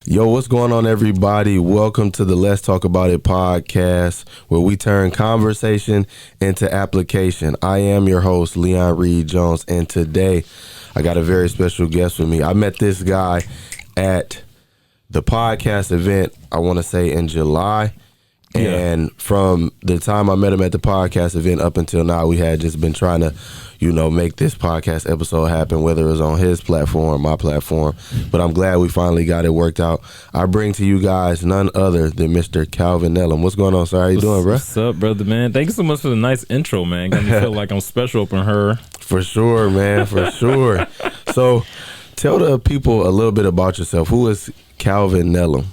Yo, what's going on, everybody? Welcome to the Let's Talk About It podcast, where we turn conversation into application. I am your host, Leon Reed Jones, and today I got a very special guest with me. I met this guy at the podcast event, I want to say in July. And from the time I met him at the podcast event up until now, we had just been trying to, make this podcast episode happen, whether it was on his platform, my platform. But I'm glad we finally got it worked out. I bring to you guys none other than Mr. Calvin Nellum. What's going on, sir? How you doing, bro? What's up, brother, man? Thank you so much for the nice intro, man. Got me feel like I'm special up in her. For sure, man, for sure. So tell the people a little bit about yourself. Who is Calvin Nellum?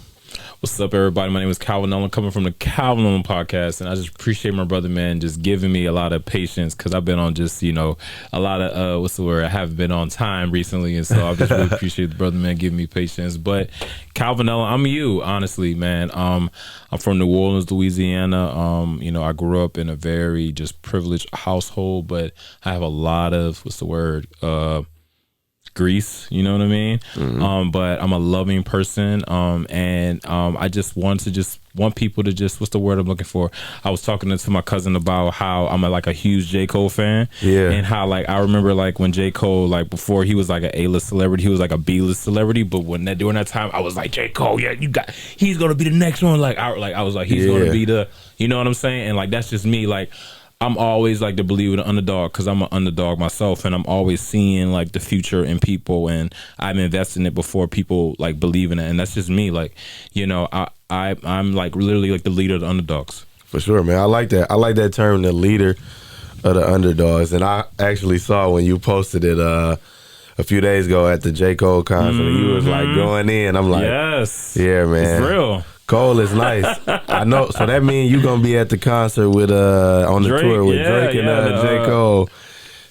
What's up, everybody? My name is Calvin Nellum, coming from the Calvin Nellum Podcast, and I just appreciate my brother, man, just giving me a lot of patience, because I've been on just, a lot of, I haven't been on time recently, and so I just really appreciate the brother, man, giving me patience. But Calvin Nellum, I'm you, honestly, man. I'm from New Orleans, Louisiana. I grew up in a very just privileged household, but I have a lot of, grease, you know what I mean? Mm-hmm. But I'm a loving person, and I just want people to just, what's the word I'm looking for? I was talking to my cousin about how I'm a huge J. Cole fan, and how I remember when J. Cole, before he was an A-list celebrity, he was a B-list celebrity, but during that time I was like, J. Cole, he's gonna be the next one, I was like, he's gonna be the, you know what I'm saying? And that's just me, I'm always to believe in the underdog, because I'm an underdog myself, and I'm always seeing the future in people, and I'm investing in it before people believe in it, and that's just me. I'm literally the leader of the underdogs. For sure, man. I like that. I like that term, the leader of the underdogs. And I actually saw when you posted it a few days ago at the J. Cole concert, and you was going in. I'm like, yes, yeah, man, it's real. Cole is nice. I know. So that means you gonna be at the concert with on the Drake, tour with Drake and J. Cole.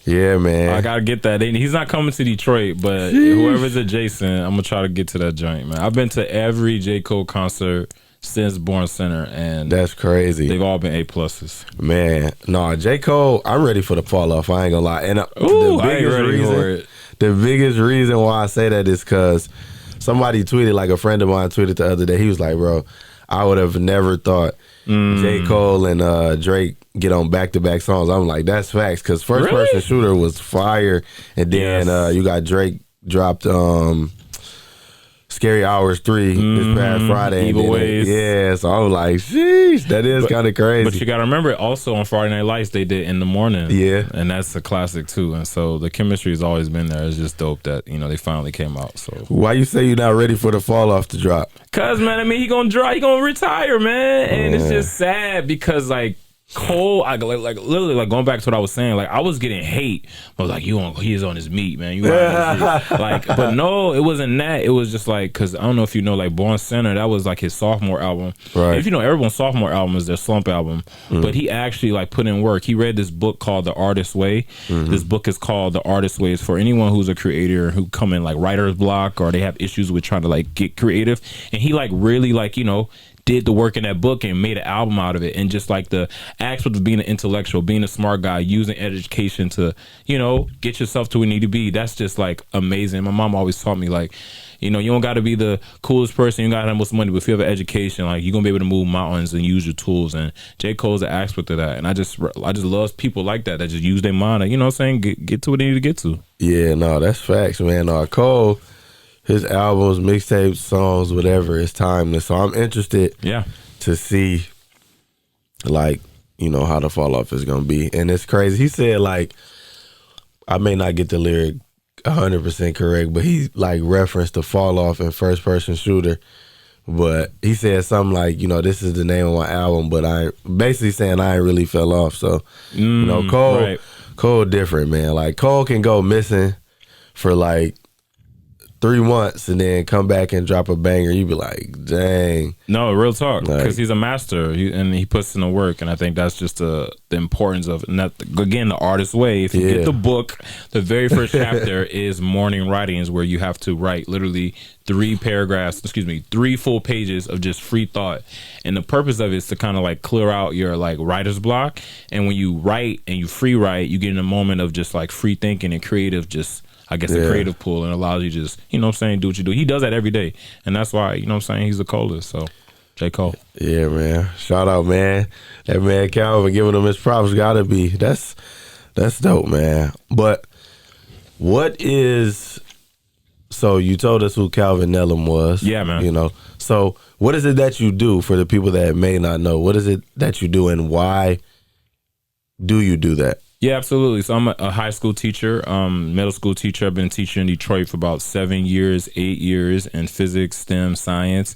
Yeah, man. I gotta get that. He's not coming to Detroit, but whoever's adjacent, I'm gonna try to get to that joint, man. I've been to every J. Cole concert since Born Center, and that's crazy. They've all been A+. Man, no, J. Cole, I'm ready for the fall off. I ain't gonna lie. And the biggest reason why I say that is because somebody tweeted, a friend of mine tweeted the other day. He was like, bro, I would have never thought J. Cole and Drake get on back-to-back songs. I'm like, that's facts, because First Person Shooter was fire, and then you got Drake dropped Scary Hours 3 this past Friday. Evil Ways. So I was like, sheesh, that is kind of crazy. But you got to remember, also on Friday Night Lights, they did In the Morning. Yeah. And that's a classic, too. And so the chemistry has always been there. It's just dope that, they finally came out. So why you say you're not ready for the fall off to drop? Because, man, he going to retire, man. And it's just sad because, Cole, literally, going back to what I was saying, I was getting hate. I was like, he's on his meat, man. You but no, it wasn't that. It was just because I don't know if you know, Born Center, that was his sophomore album. Right. If you know, everyone's sophomore album is their slump album. But he actually put in work. He read this book called The Artist's Way. This book is called The Artist's Way. It's for anyone who's a creator who come in writer's block, or they have issues with trying to get creative. And he really did the work in that book and made an album out of it. And just the aspect of being an intellectual, being a smart guy, using education to, get yourself to where you need to be. That's just amazing. My mom always taught me you don't got to be the coolest person, you got to have most money, but if you have an education, you're gonna be able to move mountains and use your tools. And J. Cole's an aspect of that. And I just love people like that just use their mind, you know what I'm saying, get to what they need to get to. Yeah, no, that's facts, man. Cole, his albums, mixtapes, songs, whatever, is timeless. So I'm interested to see, how the fall off is going to be. And it's crazy. He said, I may not get the lyric 100% correct, but he, referenced the fall off in First Person Shooter. But he said something this is the name of my album, but I basically saying I ain't really fell off. So, Cole different, man. Cole can go missing for 3 months and then come back and drop a banger. You be like, dang. No, real talk, because he's a master, and he puts in the work, and I think that's just the importance of, and that, again, the artist's way. If you get the book, the very first chapter is morning writings, where you have to write literally 3 full pages of just free thought. And the purpose of it is to kind of clear out your writer's block. And when you write and you free write, you get in a moment of just free thinking and creative, just I guess the creative pool and allows you to just, you know what I'm saying, do what you do. He does that every day. And that's why, you know what I'm saying, he's the coldest. So J. Cole. Yeah, man. Shout out, man. That man Calvin giving him his props gotta be. That's dope, man. But what is, so you told us who Calvin Nellum was. Yeah, man. You know. So what is it that you do for the people that may not know? What is it that you do and why do you do that? Yeah, absolutely. So I'm a high school teacher, middle school teacher. I've been teaching in Detroit for about 7 years, 8 years in physics, STEM, science.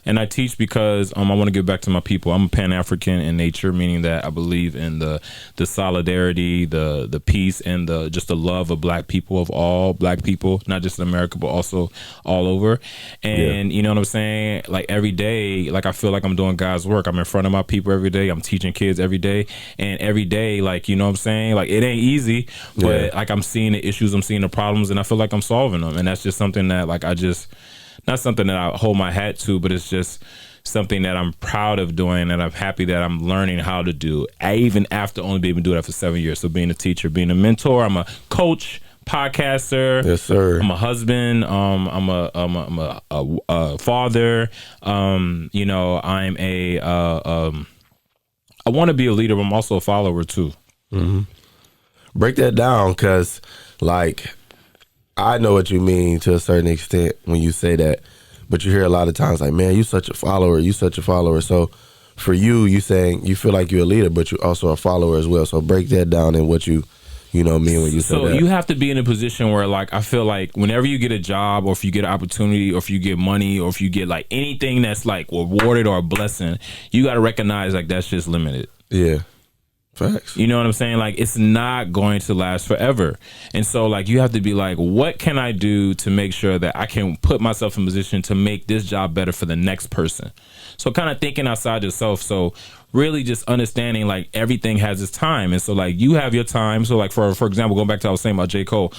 And I teach because I want to give back to my people. I'm a Pan-African in nature, meaning that I believe in the solidarity, the peace, and just the love of black people, of all black people, not just in America, but also all over. And you know what I'm saying? Like every day, like I feel like I'm doing God's work. I'm in front of my people every day. I'm teaching kids every day. And every day, like, you know what I'm saying? Like it ain't easy, but like I'm seeing the issues, I'm seeing the problems, and I feel like I'm solving them. And that's just something that like not something that I hold my hat to, but it's just something that I'm proud of doing and I'm happy that I'm learning how to do. Even after only being able to do that for 7 years. So being a teacher, being a mentor, I'm a coach, podcaster. Yes, sir. I'm a husband. I'm a father. You know, I'm I want to be a leader, but I'm also a follower too. Mm-hmm. Break that down, because like I know what you mean to a certain extent when you say that, but you hear a lot of times like, man, you such a follower, you such a follower. So for you saying you feel like you're a leader, but you're also a follower as well. So break that down in what you know mean when you say that. So you have to be in a position where like I feel like whenever you get a job or if you get an opportunity or if you get money or if you get like anything that's like rewarded or a blessing, you got to recognize like that's just limited. Yeah. Facts. You know what I'm saying? Like it's not going to last forever. And so like you have to be like, what can I do to make sure that I can put myself in position to make this job better for the next person? So kind of thinking outside yourself. So really just understanding like everything has its time. And so like you have your time. So like for example, going back to what I was saying about J. Cole,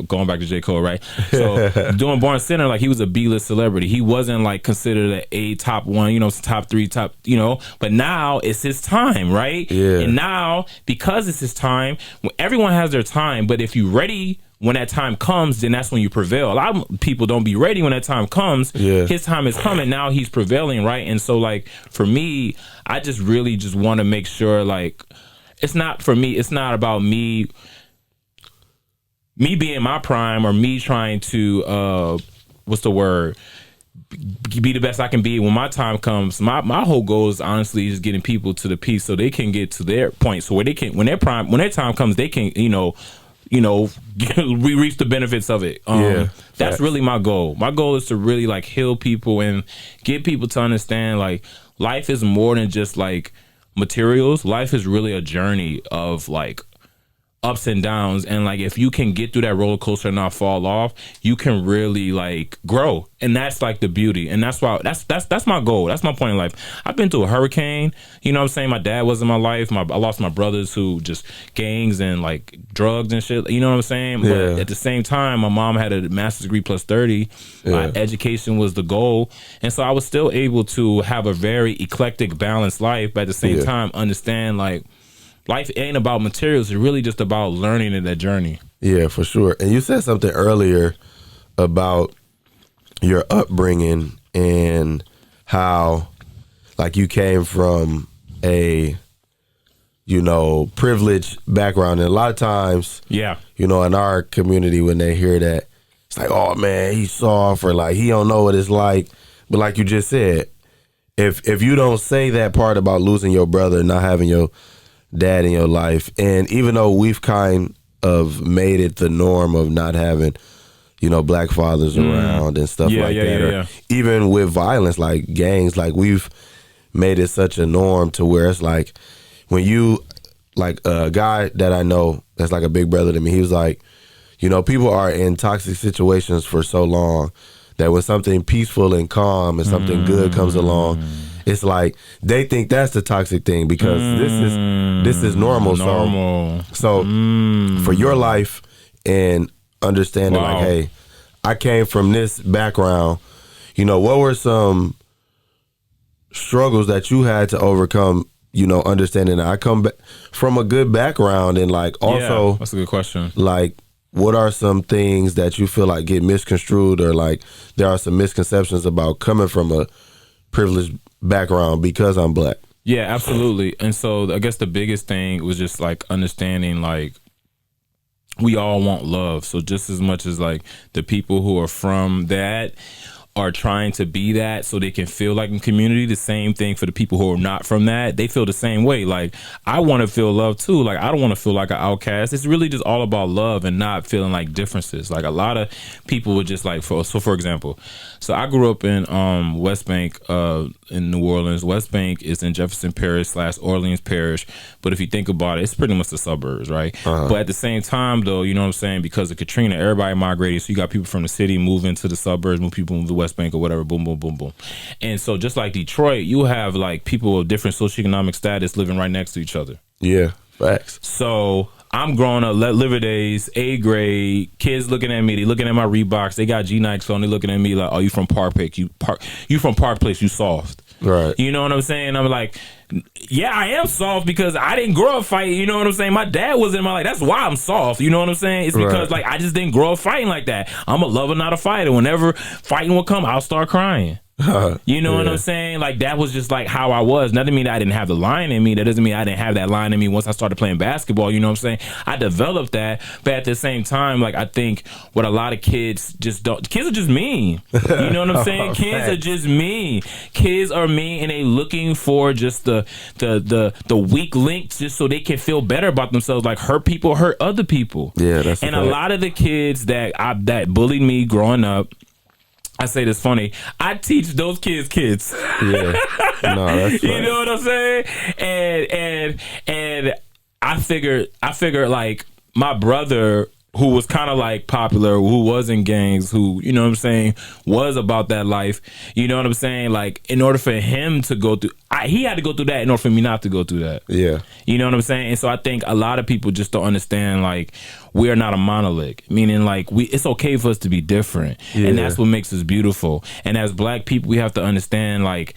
going back to J. Cole, right? So doing Born Sinner, like he was a B-list celebrity. He wasn't like considered a top one, you know, top three, you know, but now it's his time, right? Yeah. And now because it's his time, everyone has their time, but if you're ready when that time comes, then that's when you prevail. A lot of people don't be ready when that time comes. Yeah. His time is coming. Now he's prevailing, right? And so, like, for me, I just really just want to make sure, like, it's not about me being my prime or me trying to, be the best I can be when my time comes. My whole goal is honestly just getting people to the peace so they can get to their point. So where they can, when their time comes, they can, we reach the benefits of it. That's really my goal. My goal is to really like heal people and get people to understand like life is more than just like materials. Life is really a journey of like ups and downs, and like if you can get through that roller coaster and not fall off, you can really like grow. And that's like the beauty, and that's why that's my goal. That's my point in life. I've been through a hurricane, you know what I'm saying? My dad was in my life. I lost my brothers who just gangs and like drugs and shit, you know what I'm saying? Yeah. But at the same time, my mom had a master's degree plus 30. My education was the goal, and so I was still able to have a very eclectic, balanced life, but at the same time understand like life ain't about materials. It's really just about learning in that journey. Yeah, for sure. And you said something earlier about your upbringing and how like you came from a, privileged background. And a lot of times, in our community, when they hear that, it's like, oh man, he's soft, or like he don't know what it's like. But like you just said, if you don't say that part about losing your brother, not having your dad in your life, and even though we've kind of made it the norm of not having black fathers around and stuff that, even with violence like gangs, like we've made it such a norm to where it's like when you like a guy that I know that's like a big brother to me, he was like, people are in toxic situations for so long that when something peaceful and calm and something good comes along, it's like they think that's the toxic thing because this is normal. So for your life and understanding like, hey, I came from this background, what were some struggles that you had to overcome, understanding that I come back from a good background, and like also that's a good question. Like what are some things that you feel like get misconstrued, or like there are some misconceptions about coming from a privileged background because I'm black? Yeah, absolutely. And so I guess the biggest thing was just like understanding like we all want love. So just as much as like the people who are from that are trying to be that so they can feel like in community, the same thing for the people who are not from that. They feel the same way. Like, I want to feel love too. Like, I don't want to feel like an outcast. It's really just all about love and not feeling like differences. Like, a lot of people would just like, for example, so I grew up in West Bank in New Orleans. West Bank is in Jefferson Parish / Orleans Parish. But if you think about it, it's pretty much the suburbs, right? But at the same time, though, you know what I'm saying? Because of Katrina, everybody migrated. So you got people from the city moving to the suburbs, people move to West Bank or whatever, boom, boom, boom, boom. And so just like Detroit, you have like people of different socioeconomic status living right next to each other. Yeah, facts. So I'm growing up, liver days, 8th grade, kids looking at me, they looking at my Reeboks, they got G-Nikes on, they looking at me like, oh, you from Park Place, you from Park Place, you soft. Right. You know what I'm saying? I'm like, yeah, I am soft because I didn't grow up fighting. You know what I'm saying? My dad was in my life. That's why I'm soft. You know what I'm saying? It's because like I just didn't grow up fighting like that. I'm a lover, not a fighter. Whenever fighting would come, I'll start crying. You know what I'm saying? Like, that was just like how I was. That doesn't mean I didn't have the line in me. That doesn't mean I didn't have that line in me once I started playing basketball. You know what I'm saying? I developed that, but at the same time, like, I think what a lot of kids just don't. Kids are just mean. You know what I'm saying? Kids are just mean. Kids are mean, and they looking for just the weak link, just so they can feel better about themselves. Like, hurt people hurt other people. Yeah, that's and a lot of the kids that bullied me growing up. I say this funny. I teach those kids. Yeah, no, that's you know what I'm saying? And I figured like my brother, who was kind of like popular, who was in gangs, who, you know what I'm saying, was about that life. You know what I'm saying? Like, in order for him to go through, he had to go through that in order for me not to go through that. Yeah. You know what I'm saying? And so I think a lot of people just don't understand, like, we are not a monolith, meaning like it's okay for us to be different. Yeah. And that's what makes us beautiful. And as black people, we have to understand, like,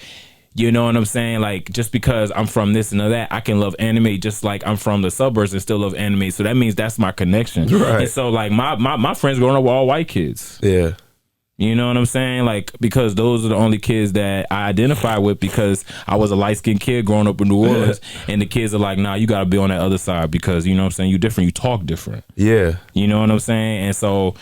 you know what I'm saying? Like, just because I'm from this and that, I can love anime just like I'm from the suburbs and still love anime. So that means that's my connection. Right. And so, like, my friends growing up were all white kids. Yeah. You know what I'm saying? Like, because those are the only kids that I identify with, because I was a light-skinned kid growing up in New Orleans. And the kids are like, nah, you got to be on that other side because, you know what I'm saying, you different, you talk different. Yeah. You know what I'm saying? And so,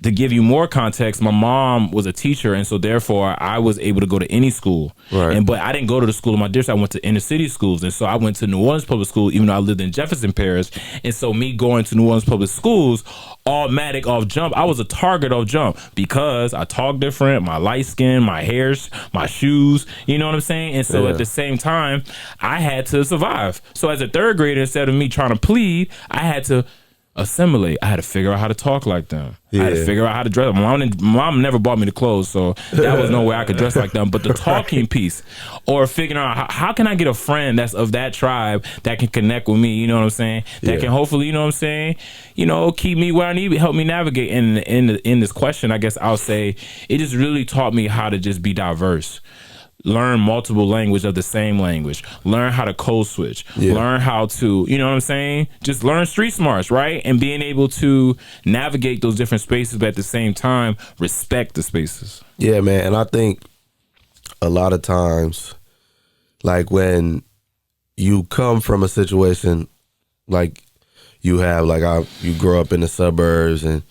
to give you more context, my mom was a teacher, and so therefore I was able to go to any school. Right. But I didn't go to the school of my district. I went to inner city schools, and so I went to New Orleans Public School, even though I lived in Jefferson Parish. And so me going to New Orleans Public Schools, automatic off jump, I was a target off jump because I talk different, my light skin, my hair, my shoes. You know what I'm saying? And so at the same time, I had to survive. So as a third grader, instead of me trying to plead, I had to assimilate. I had to figure out how to talk like them. Yeah. I had to figure out how to dress. My mom never bought me the clothes, so that was no way I could dress like them. But the talking piece, or figuring out how can I get a friend that's of that tribe that can connect with me, you know what I'm saying? That can hopefully, you know what I'm saying, you know, keep me where I need, help me navigate. In this question, I guess I'll say it just really taught me how to just be diverse. Learn multiple language of the same language. Learn how to code switch. Yeah. Learn how to, you know what I'm saying? Just learn street smarts, right? And being able to navigate those different spaces, but at the same time, respect the spaces. Yeah, man. And I think a lot of times, like, when you come from a situation like you have, like, you grow up in the suburbs and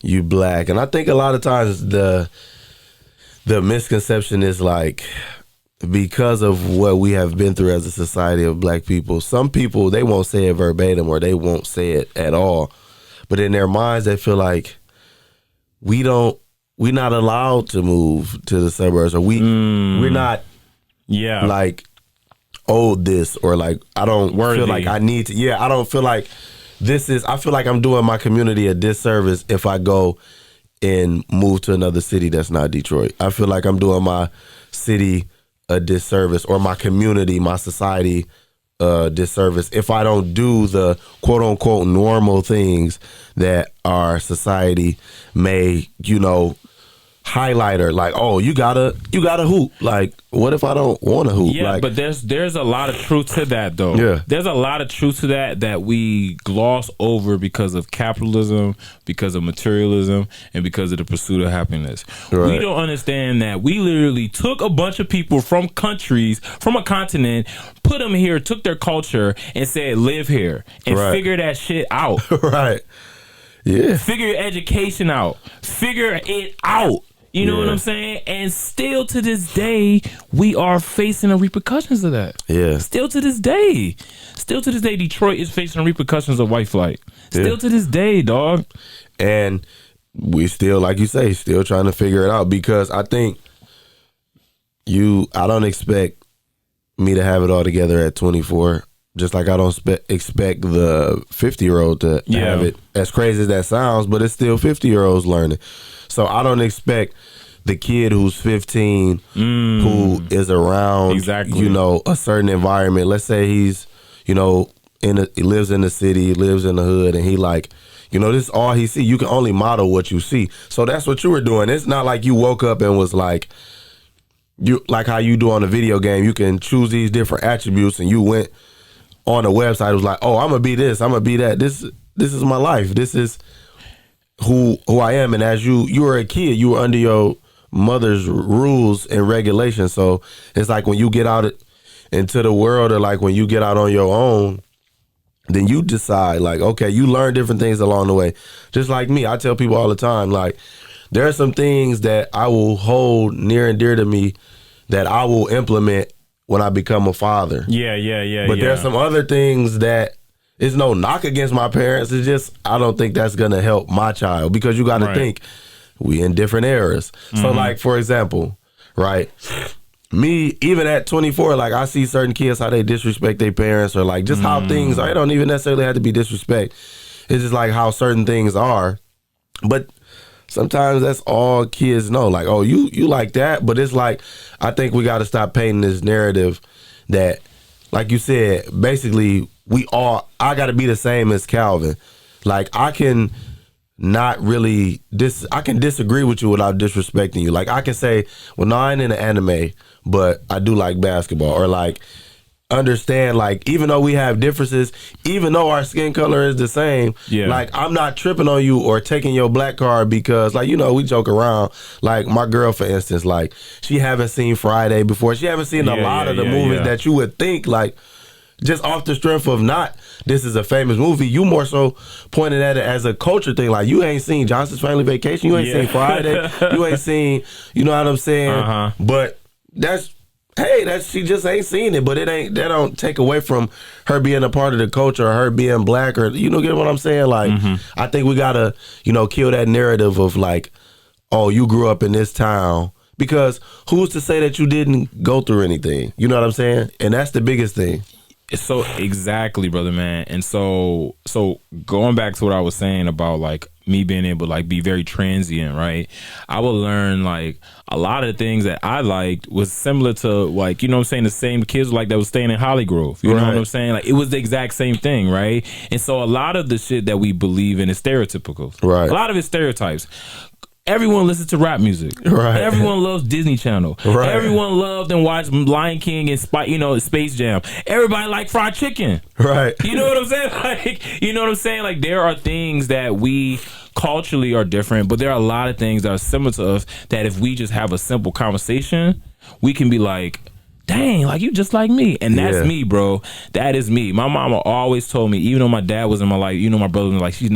you black. And I think a lot of times the misconception is, like, because of what we have been through as a society of black people, some people, they won't say it verbatim or they won't say it at all. But in their minds, they feel like we're not allowed to move to the suburbs, or we're not like owed this, or like I don't feel like I need to. Yeah, I don't feel like I feel like I'm doing my community a disservice if I go and move to another city that's not Detroit. I feel like I'm doing my city a disservice, or my community, my society disservice, if I don't do the quote unquote normal things that our society may, you know, highlighter. Like, oh, you gotta hoop. Like, what if I don't want to hoop? Yeah, like, but there's a lot of truth to that, though. Yeah. There's a lot of truth to that we gloss over because of capitalism, because of materialism, and because of the pursuit of happiness. Right. We don't understand that we literally took a bunch of people from countries, from a continent, put them here, took their culture, and said, live here, and figure that shit out. Right. Yeah. Figure your education out. Figure it out. You know what I'm saying? And still to this day, we are facing the repercussions of that. Yeah. Still to this day, Detroit is facing the repercussions of white flight. Still to this day, dog. And we still, like you say, still trying to figure it out, because I think I don't expect me to have it all together at 24. Just like I don't expect the 50-year-old to have it. As crazy as that sounds, but it's still 50-year-olds learning. So I don't expect the kid who's 15 who is around, a certain environment. Let's say he's, he lives in the city, lives in the hood, and he like, this is all he see. You can only model what you see. So that's what you were doing. It's not like you woke up and was like, like how you do on a video game. You can choose these different attributes, and you went on a website. It was like, oh, I'm gonna be this, I'm gonna be that. This is my life. This is who I am. And as you were a kid, you were under your mother's rules and regulations. So it's like when you get out into the world, or like when you get out on your own, then you decide, like, okay, you learn different things along the way. Just like me, I tell people all the time, like, there are some things that I will hold near and dear to me that I will implement when I become a father. But there are some other things that it's no knock against my parents. It's just, I don't think that's going to help my child, because you got to think we in different eras. So like, for example, right, me, even at 24, like, I see certain kids, how they disrespect their parents, or like just how things are. It don't even necessarily have to be disrespect. It's just like how certain things are. But sometimes that's all kids know. Like, oh, you like that. But it's like, I think we got to stop painting this narrative that, like you said, basically I got to be the same as Calvin. Like, I can not really, I can disagree with you without disrespecting you. Like, I can say, well, no, I ain't into anime, but I do like basketball. Or like, understand, like, even though we have differences, even though our skin color is the same, like, I'm not tripping on you or taking your black card because, like, we joke around. Like, my girl, for instance, like, she haven't seen Friday before. She haven't seen a lot of the movies that you would think, like, just off the strength of not, this is a famous movie. You more so pointed at it as a culture thing. Like, you ain't seen Johnson's Family Vacation. You ain't seen Friday. You ain't seen, you know what I'm saying? But she just ain't seen it. But that don't take away from her being a part of the culture, or her being black, or, get what I'm saying? Like, I think we gotta, kill that narrative of like, oh, you grew up in this town. Because who's to say that you didn't go through anything? You know what I'm saying? And that's the biggest thing. So exactly, brother, man. And so going back to what I was saying about like me being able to like be very transient, right? I would learn like a lot of the things that I liked was similar to, like, the same kids like that was staying in Holly Grove. You know what I'm saying? Like, it was the exact same thing, right? And so a lot of the shit that we believe in is stereotypical. Right. A lot of it's stereotypes. Everyone listens to rap music. Right. Everyone loves Disney Channel. Right. Everyone loved and watched Lion King and Space Jam. Everybody like fried chicken. Right. You know what I'm saying? Like, you know what I'm saying? Like, there are things that we culturally are different, but there are a lot of things that are similar to us that if we just have a simple conversation, we can be like, dang, like, you just like me. And that's me, bro. That is me. My mama always told me, even though my dad was in my life, my brother was like, she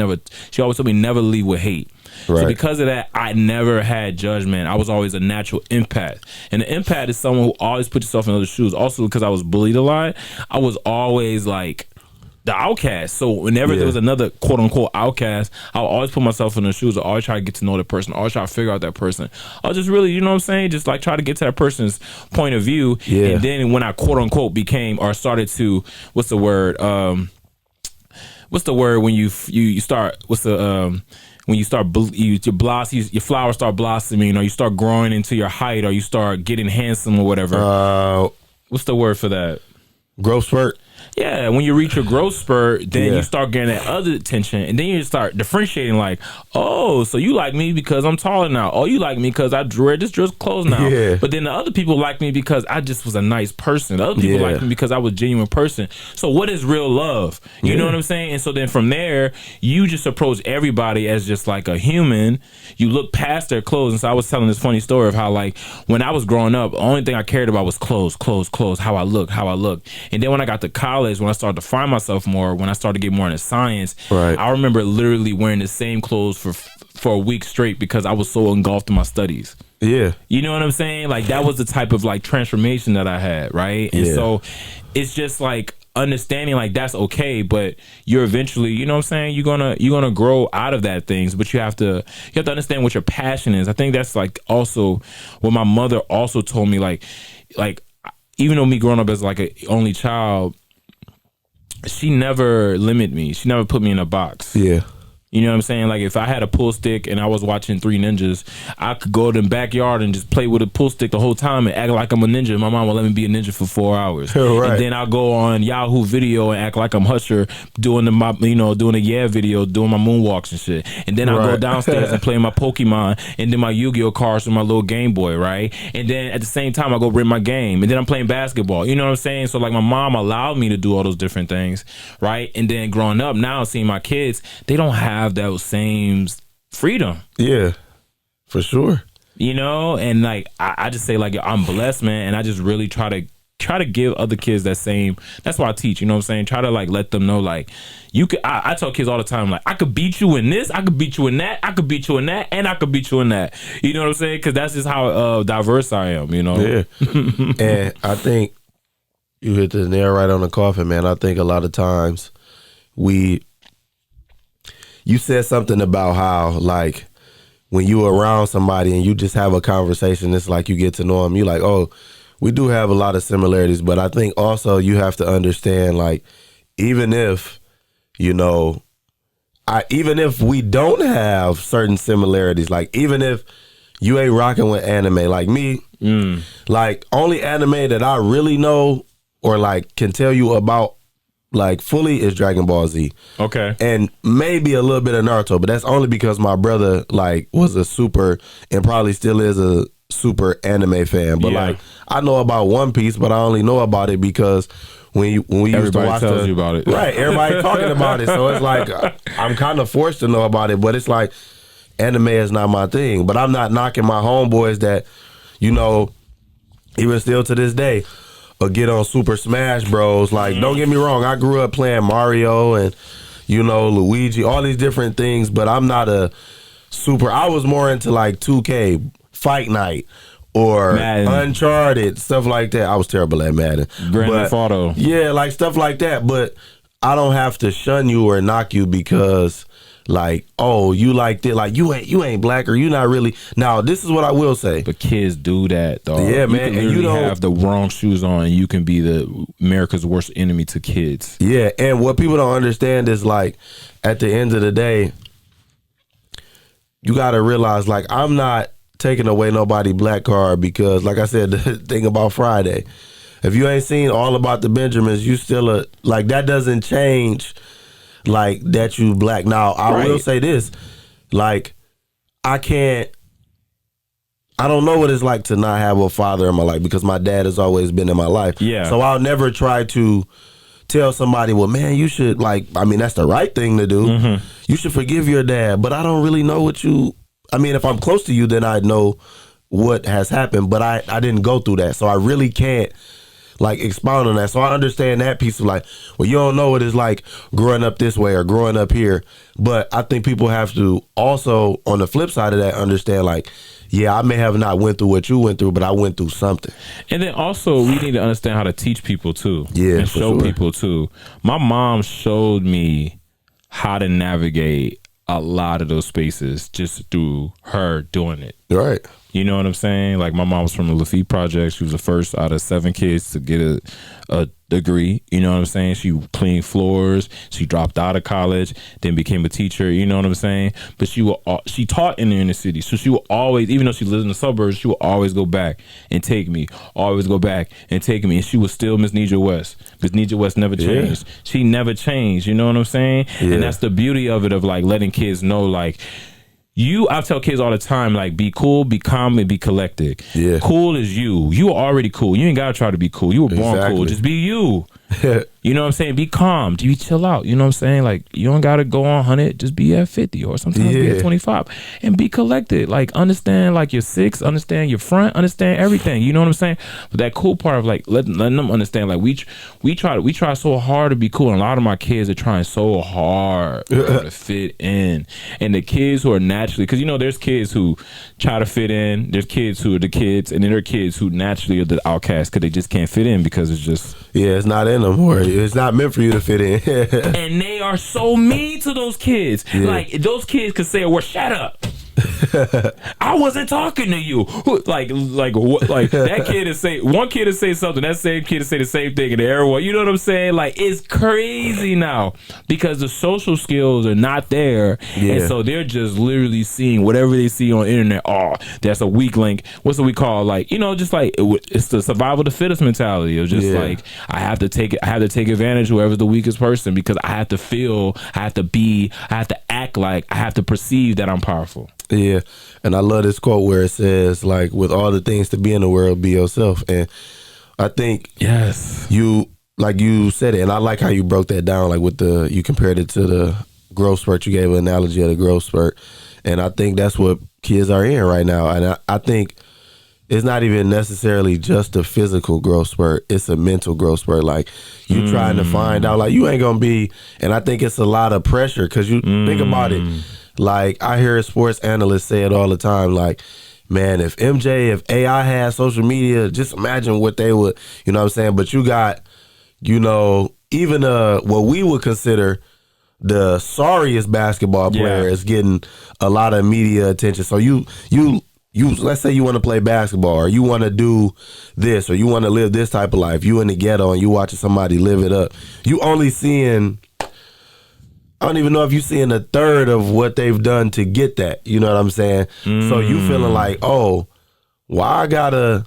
always told me never leave with hate. Right. So because of that, I never had judgment. I was always a natural empath. And an empath is someone who always puts yourself in other shoes. Also, because I was bullied a lot, I was always like the outcast. So whenever there was another quote unquote outcast, I would always put myself in their shoes. I always try to get to know the person. I always try to figure out that person. I was just really, you know what I'm saying? Just like try to get to that person's point of view. Yeah. And then when I quote unquote became or started to, what's the word when you start, when you start, your flowers start blossoming, or you start growing into your height, or you start getting handsome or whatever. What's the word for that? Growth spurt. Yeah, when you reach your growth spurt, then Yeah. you start getting that other attention, and then you start differentiating like, oh, so you like me because I'm taller now. Oh, you like me because I wear this dress clothes now. Yeah. But then the other people like me because I just was a nice person. The other people Yeah. like me because I was a genuine person. So what is real love? You Yeah. know what I'm saying? And so then from there, you just approach everybody as just like a human. You look past their clothes. And so I was telling this funny story of how like when I was growing up, the only thing I cared about was clothes, how I look. And then when I got to college, when I started to find myself more, when I started to get more into science, Right. I remember literally wearing the same clothes for a week straight because I was so engulfed in my studies. Yeah. You know what I'm saying? Like that was the type of like transformation that I had, right? And Yeah. so it's just like understanding like that's okay, but you're eventually, you know what I'm saying, you're gonna grow out of that things, but you have to understand what your passion is. I think that's like also what my mother also told me, like even though me growing up as like an only child, she never limited me. She never put me in a box. Yeah. You know what I'm saying? Like if I had a pool stick and I was watching Three Ninjas, I could go to the backyard and just play with a pool stick the whole time and act like I'm a ninja. My mom would let me be a ninja for 4 hours. Right. And then I'll go on Yahoo Video and act like I'm Husher doing the Yeah video, doing my moonwalks and shit. And then I'll go Right. downstairs and play my Pokemon and then my Yu-Gi-Oh cards with my little Game Boy, right? And then at the same time I go bring my game. And then I'm playing basketball. You know what I'm saying? So like my mom allowed me to do all those different things, right? And then growing up now, seeing my kids, they don't have those same freedom. Yeah. For sure. You know, and like I just say like I'm blessed, man, and I just really try to give other kids that same. That's why I teach. You know what I'm saying? Try to like let them know like you could. I tell kids all the time like I could beat you in this, I could beat you in that, I could beat you in that, and I could beat you in that. You know what I'm saying? Because that's just how diverse I am. You know? Yeah. And I think you hit the nail right on the coffin, man. I think a lot of times you said something about how like when you around somebody and you just have a conversation, it's like you get to know them. You like, oh, we do have a lot of similarities, but I think also you have to understand like even if, you know, even if we don't have certain similarities, like even if you ain't rocking with anime like me, like only anime that I really know or like can tell you about like fully is Dragon Ball Z. Okay. And maybe a little bit of Naruto, but that's only because my brother like was a super and probably still is a super anime fan. But Yeah. like I know about One Piece, but I only know about it because when we used to watch tells you about it. Right, everybody talking about it. So it's like I'm kind of forced to know about it, but it's like anime is not my thing. But I'm not knocking my homeboys that, you know, even still to this day, or get on Super Smash Bros. Like, don't get me wrong, I grew up playing Mario and, you know, Luigi, all these different things, but I'm not a super, I was more into like 2K, Fight Night, or Madden. Uncharted, stuff like that. I was terrible at Madden. Grand But, Theft Auto. yeah, like stuff like that, but I don't have to shun you or knock you because like, oh, you like that, like you ain't black or you not really. Now, this is what I will say. But kids do that, dog. Yeah, man, You can and literally you don't- have the wrong shoes on, and you can be the America's worst enemy to kids. Yeah, and what people don't understand is like at the end of the day, you got to realize like I'm not taking away nobody black card because like I said, the thing about Friday, if you ain't seen All About the Benjamins, you still like that doesn't change like that you black. Now, I will Right. say this, like I don't know what it's like to not have a father in my life because my dad has always been in my life. Yeah. So I'll never try to tell somebody, well, man, you should like, I mean, that's the right thing to do. Mm-hmm. You should forgive your dad. But I don't really know what I mean, if I'm close to you, then I know what has happened. But I didn't go through that. So I really can't like expound on that. So I understand that piece of like, well, you don't know what it's like growing up this way or growing up here. But I think people have to also, on the flip side of that, understand like, yeah, I may have not went through what you went through, but I went through something. And then also we need to understand how to teach people too. Yeah, and for show sure. people too. My mom showed me how to navigate a lot of those spaces just through her doing it. Right. You know what I'm saying? Like my mom was from the Lafitte Project. She was the first out of 7 kids to get a degree, you know what I'm saying? She cleaned floors, she dropped out of college, then became a teacher, you know what I'm saying? But she taught in the inner city, so she will always, even though she lives in the suburbs, she will always go back and take me, always go back and take me, and she was still Miss Nidra West. Miss Nidra West never changed. She never changed, you know what I'm saying? And that's the beauty of it, of like letting kids know, like, I tell kids all the time, like, be cool, be calm, and be collected. Yeah. Cool is you. You are already cool. You ain't got to try to be cool. You were born cool. Just be you. You know what I'm saying? Be calm. You chill out. You know what I'm saying? Like, you don't got to go on 100. Just be at 50 or sometimes be at 25. And be collected. Like, understand, like, your six. Understand your front. Understand everything. You know what I'm saying? But that cool part of, like, letting them understand, like, we try so hard to be cool. And a lot of my kids are trying so hard to fit in. And the kids who are naturally, because, you know, there's kids who try to fit in. There's kids who are the kids. And then there are kids who naturally are the outcasts because they just can't fit in because it's just... Yeah, it's not in them, or it's not meant for you to fit in. And they are so mean to those kids. Like, those kids could say, well, shut up. I wasn't talking to you. Like that kid is say, one kid is say something, that same kid is say the same thing, and everyone, you know what I'm saying? Like, it's crazy now because the social skills are not there, and so they're just literally seeing whatever they see on the internet. Oh, that's a weak link. What's what we call, like, you know, just like it's the survival of the fittest mentality of just like I have to take advantage of whoever's the weakest person because I have to feel, I have to be, I have to act like, I have to perceive that I'm powerful. Yeah, and I love this quote where it says, like, with all the things to be in the world, be yourself. And I think you said it, and I like how you broke that down, like with you compared it to the growth spurt. You gave an analogy of the growth spurt, and I think that's what kids are in right now. And I think it's not even necessarily just a physical growth spurt, it's a mental growth spurt. Like, you trying to find out, like, you ain't gonna be, and I think it's a lot of pressure because you think about it. Like, I hear sports analysts say it all the time, like, man, if AI had social media, just imagine what they would, you know what I'm saying? But you got, you know, even what we would consider the sorriest basketball player is getting a lot of media attention. So you let's say you want to play basketball, or you want to do this, or you want to live this type of life. You in the ghetto and you watching somebody live it up. You only seeing, I don't even know if you're seeing a third of what they've done to get that. You know what I'm saying? So you feeling like, oh, why I gotta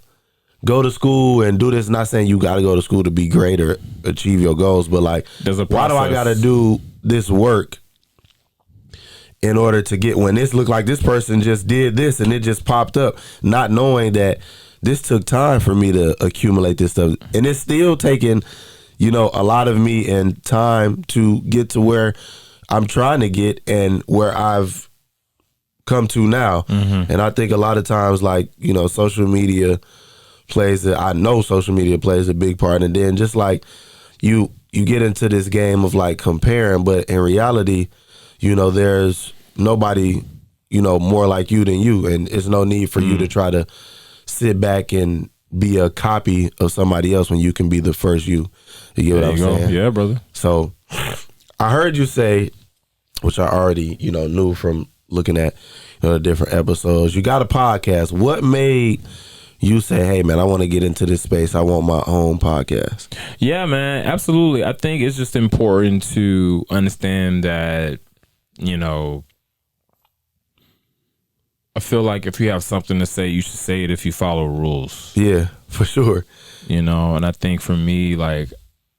go to school and do this? Not saying you gotta go to school to be great or achieve your goals, but like, why do I gotta do this work in order to get, when this looked like this person just did this and it just popped up, not knowing that this took time for me to accumulate this stuff. And it's still taking, you know, a lot of me and time to get to where I'm trying to get and where I've come to now. And I think a lot of times, like, you know, social media plays a big part. And then just like you get into this game of like comparing, but in reality, you know, there's nobody, you know, more like you than you. And it's no need for you to try to sit back and be a copy of somebody else when you can be the first you. You get what I'm saying? Yeah, brother. So I heard you say, which I already, you know, knew from looking at, you know, the different episodes, you got a podcast. What made you say, hey, man, I want to get into this space, I want my own podcast? Yeah, man, absolutely. I think it's just important to understand that, you know, I feel like if you have something to say, you should say it if you follow rules. Yeah, for sure. You know, and I think for me, like,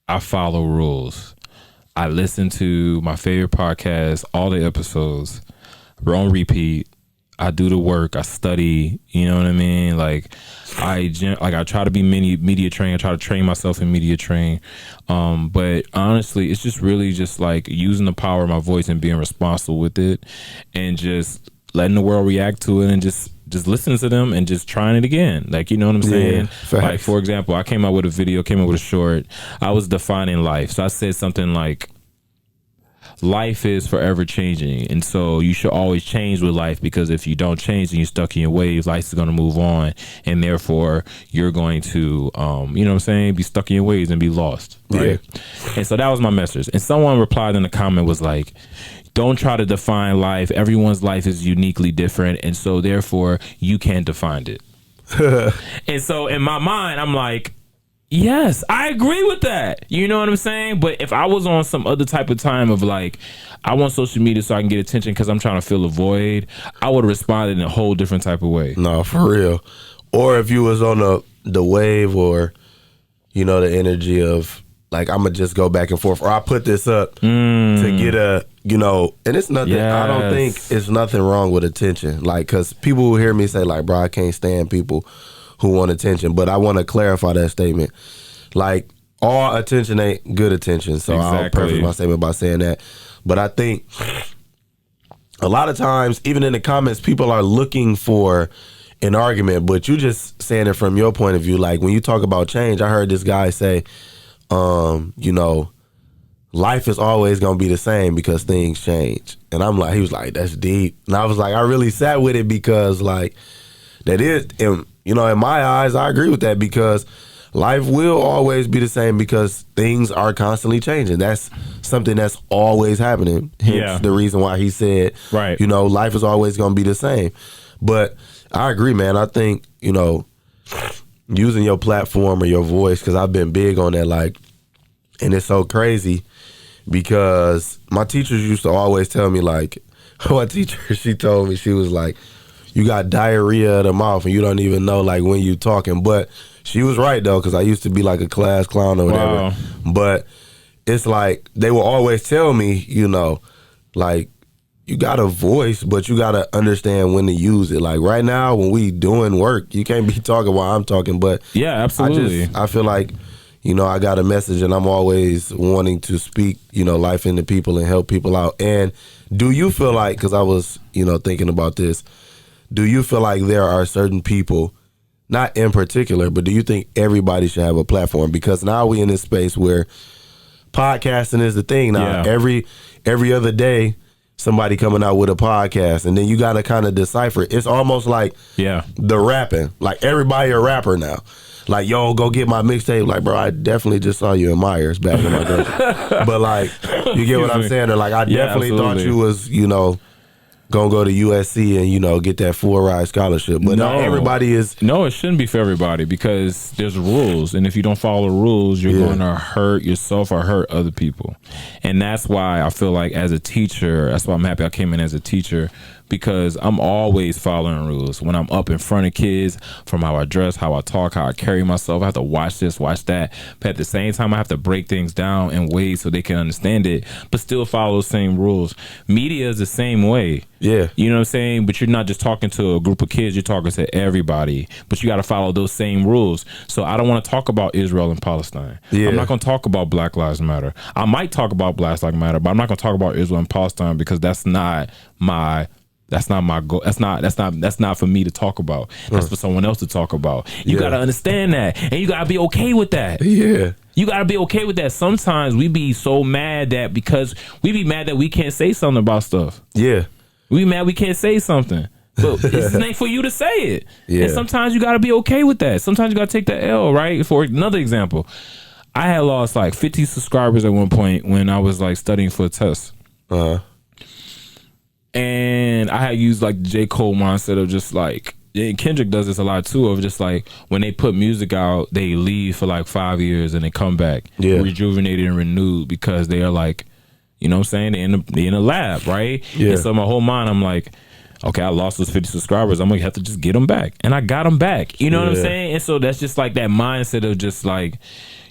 I follow rules. I listen to my favorite podcast, all the episodes. We're on repeat. I do the work. I study. You know what I mean? Like, I try to be media trained. I try to train myself in media train. But honestly, it's just really just like using the power of my voice and being responsible with it, and just letting the world react to it, and just listening to them and just trying it again. Like, you know what I'm saying? Like, for example, I came out with a short. I was defining life. So I said something like, life is forever changing, and so you should always change with life, because if you don't change and you're stuck in your waves, life is going to move on, and therefore you're going to you know what I'm saying, be stuck in your ways and be lost, right? And so that was my message. And someone replied in the comment, was like, don't try to define life. Everyone's life is uniquely different, and so therefore you can't define it. And so in my mind, I'm like, Yes, I agree with that. You know what I'm saying? But if I was on some other type of time of like, I want social media so I can get attention because I'm trying to fill a void, I would have responded in a whole different type of way. No, for real. Or if you was on the wave, or, you know, the energy of like, I'm going to just go back and forth, or I put this up to get a, you know, and it's nothing. Yes. I don't think it's nothing wrong with attention. Like, because people will hear me say like, bro, I can't stand people who want attention. But I want to clarify that statement. Like, all attention ain't good attention. So I'll preface my statement by saying that. But I think a lot of times, even in the comments, people are looking for an argument, but you just saying it from your point of view. Like, when you talk about change, I heard this guy say, you know, life is always going to be the same because things change. And I'm like, he was like, that's deep. And I was like, I really sat with it because, like, that is, and, you know, in my eyes, I agree with that because life will always be the same because things are constantly changing. That's something that's always happening. Hence the reason why he said, right, you know, life is always going to be the same. But I agree, man. I think, you know, using your platform or your voice, because I've been big on that, like, and it's so crazy because my teachers used to always tell me, like, my teacher, she told me, she was like, you got diarrhea of the mouth and you don't even know, like, when you talking. But she was right, though, because I used to be like a class clown or whatever. Wow. But it's like they will always tell me, you know, like, you got a voice, but you got to understand when to use it. Like, right now, when we doing work, you can't be talking while I'm talking. But yeah, absolutely. I feel like, you know, I got a message and I'm always wanting to speak, you know, life into people and help people out. And do you feel like, because I was, you know, thinking about this, do you feel like there are certain people, not in particular, but do you think everybody should have a platform? Because now we in this space where podcasting is the thing now. Yeah. Every other day, somebody coming out with a podcast, and then you got to kind of decipher it. It's almost like the rapping. Like, everybody a rapper now. Like, yo, go get my mixtape. Like, bro, I definitely just saw you in Myers back in my day. But, like, you get what I'm saying? Or, like, I definitely thought you was, you know, gonna go to USC and, you know, get that full ride scholarship. But not everybody is. No, it shouldn't be for everybody because there's rules. And if you don't follow the rules, you're going to hurt yourself or hurt other people. And that's why I feel like as a teacher, that's why I'm happy I came in as a teacher, because I'm always following rules. When I'm up in front of kids, from how I dress, how I talk, how I carry myself, I have to watch this, watch that. But at the same time, I have to break things down in ways so they can understand it, but still follow the same rules. Media is the same way. Yeah. You know what I'm saying? But you're not just talking to a group of kids, you're talking to everybody. But you got to follow those same rules. So I don't want to talk about Israel and Palestine. I'm not going to talk about Black Lives Matter. I might talk about Black Lives Matter, but I'm not going to talk about Israel and Palestine because that's not my goal. That's not for me to talk about. That's for someone else to talk about. You got to understand that, and you got to be okay with that. Yeah. You got to be okay with that. Sometimes we be so mad that because we be mad that we can't say something about stuff. Yeah. We mad we can't say something. But it's ain't for you to say it. Yeah. And sometimes you got to be okay with that. Sometimes you got to take the L, right? For another example, I had lost like 50 subscribers at one point when I was like studying for a test. And I had used like the J. Cole mindset of just like, and Kendrick does this a lot too, of just like when they put music out, they leave for like 5 years and they come back rejuvenated and renewed because they are like, you know what I'm saying? They in the lab, right? Yeah. And so my whole mind, I'm like, okay, I lost those 50 subscribers. I'm going to have to just get them back. And I got them back. You know what I'm saying? And so that's just like that mindset of just like,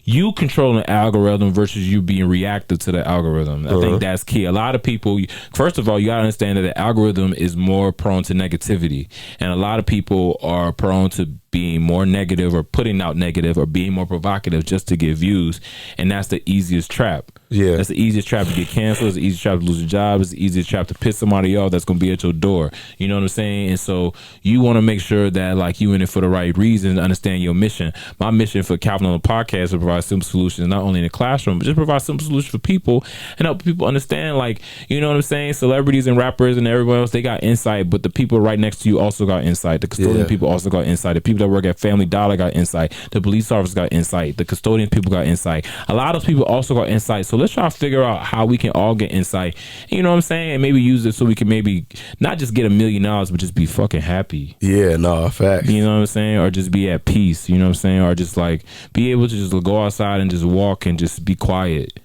you controlling the algorithm versus you being reactive to the algorithm. I think that's key. A lot of people, first of all, you got to understand that the algorithm is more prone to negativity. And a lot of people are prone to being more negative or putting out negative or being more provocative just to get views. And that's the easiest trap. Yeah. That's the easiest trap to get canceled. It's the easiest trap to lose your job. It's the easiest trap to piss somebody off that's going to be at your door. You know what I'm saying? And so you want to make sure that like you in it for the right reasons, understand your mission. My mission for Calvin Nellum Podcast is to provide simple solutions, not only in the classroom, but just provide simple solutions for people and help people understand, like, you know what I'm saying? Celebrities and rappers and everyone else, they got insight, but the people right next to you also got insight. The custodian people also got insight. The people people that work at Family Dollar got insight. The police officers got insight. The custodian people got insight. A lot of those people also got insight. So let's try to figure out how we can all get insight. You know what I'm saying? And maybe use it so we can maybe not just get $1 million, but just be fucking happy. Yeah, no, facts. You know what I'm saying? Or just be at peace. You know what I'm saying? Or just like be able to just go outside and just walk and just be quiet.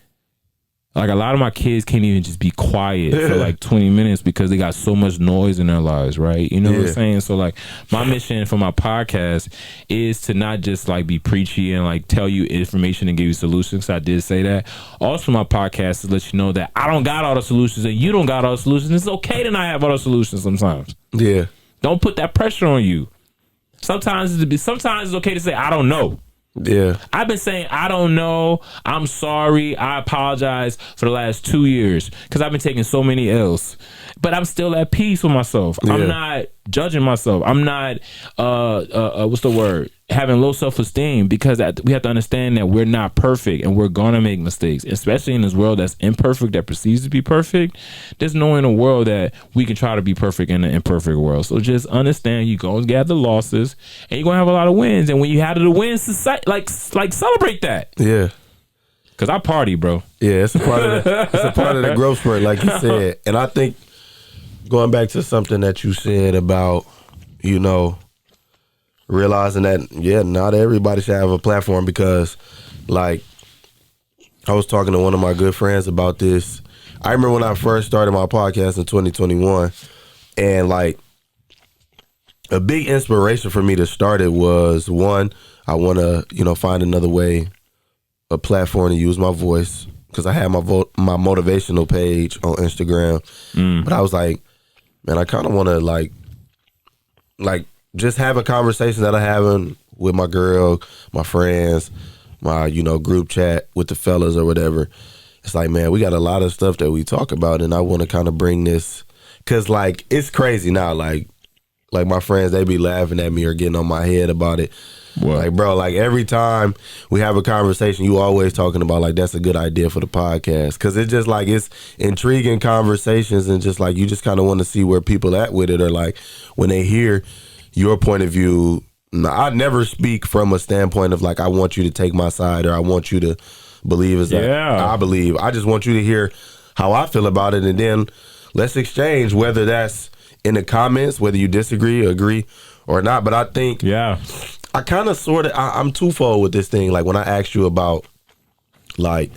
Like a lot of my kids can't even just be quiet for like 20 minutes because they got so much noise in their lives, right? You know what I'm saying? So like my mission for my podcast is to not just like be preachy and like tell you information and give you solutions. I did say that. Also my podcast is to let you know that I don't got all the solutions and you don't got all the solutions. It's okay to not have all the solutions sometimes. Yeah. Don't put that pressure on you. Sometimes it's okay to say, I don't know. Yeah. I've been saying, I don't know. I'm sorry. I apologize for the last 2 years because I've been taking so many L's. But I'm still at peace with myself. Yeah. I'm not judging myself. I'm not, what's the word? Having low self-esteem because we have to understand that we're not perfect and we're going to make mistakes, especially in this world that's imperfect, that perceives to be perfect. There's no in a world that we can try to be perfect in an imperfect world. So just understand you're going to gather losses and you're going to have a lot of wins. And when you have the wins, like celebrate that. Yeah. Because I party, bro. Yeah, it's a part of the growth spurt, like you said. And I think going back to something that you said about, you know, realizing that, not everybody should have a platform because, like, I was talking to one of my good friends about this. I remember when I first started my podcast in 2021, and, like, a big inspiration for me to start it was, one, I want to, you know, find another way, a platform to use my voice, because I had my motivational page on Instagram. But I was like, man, I kind of want to, like, just have a conversation that I'm having with my girl, my friends, my, you know, group chat with the fellas or whatever. It's like, man, we got a lot of stuff that we talk about, and I want to kind of bring this, because, like, it's crazy now. Like my friends, they be laughing at me or getting on my head about it. What? Like, bro, like, every time we have a conversation, you always talking about, like, that's a good idea for the podcast. Because it's just, like, it's intriguing conversations, and just, like, you just kind of want to see where people at with it, or, like, when they hear your point of view. I never speak from a standpoint of, like, I want you to take my side or I want you to believe as I believe. I just want you to hear how I feel about it, and then let's exchange, whether that's in the comments, whether you disagree, agree, or not. But I think I kind of I'm twofold with this thing. Like, when I asked you about, like,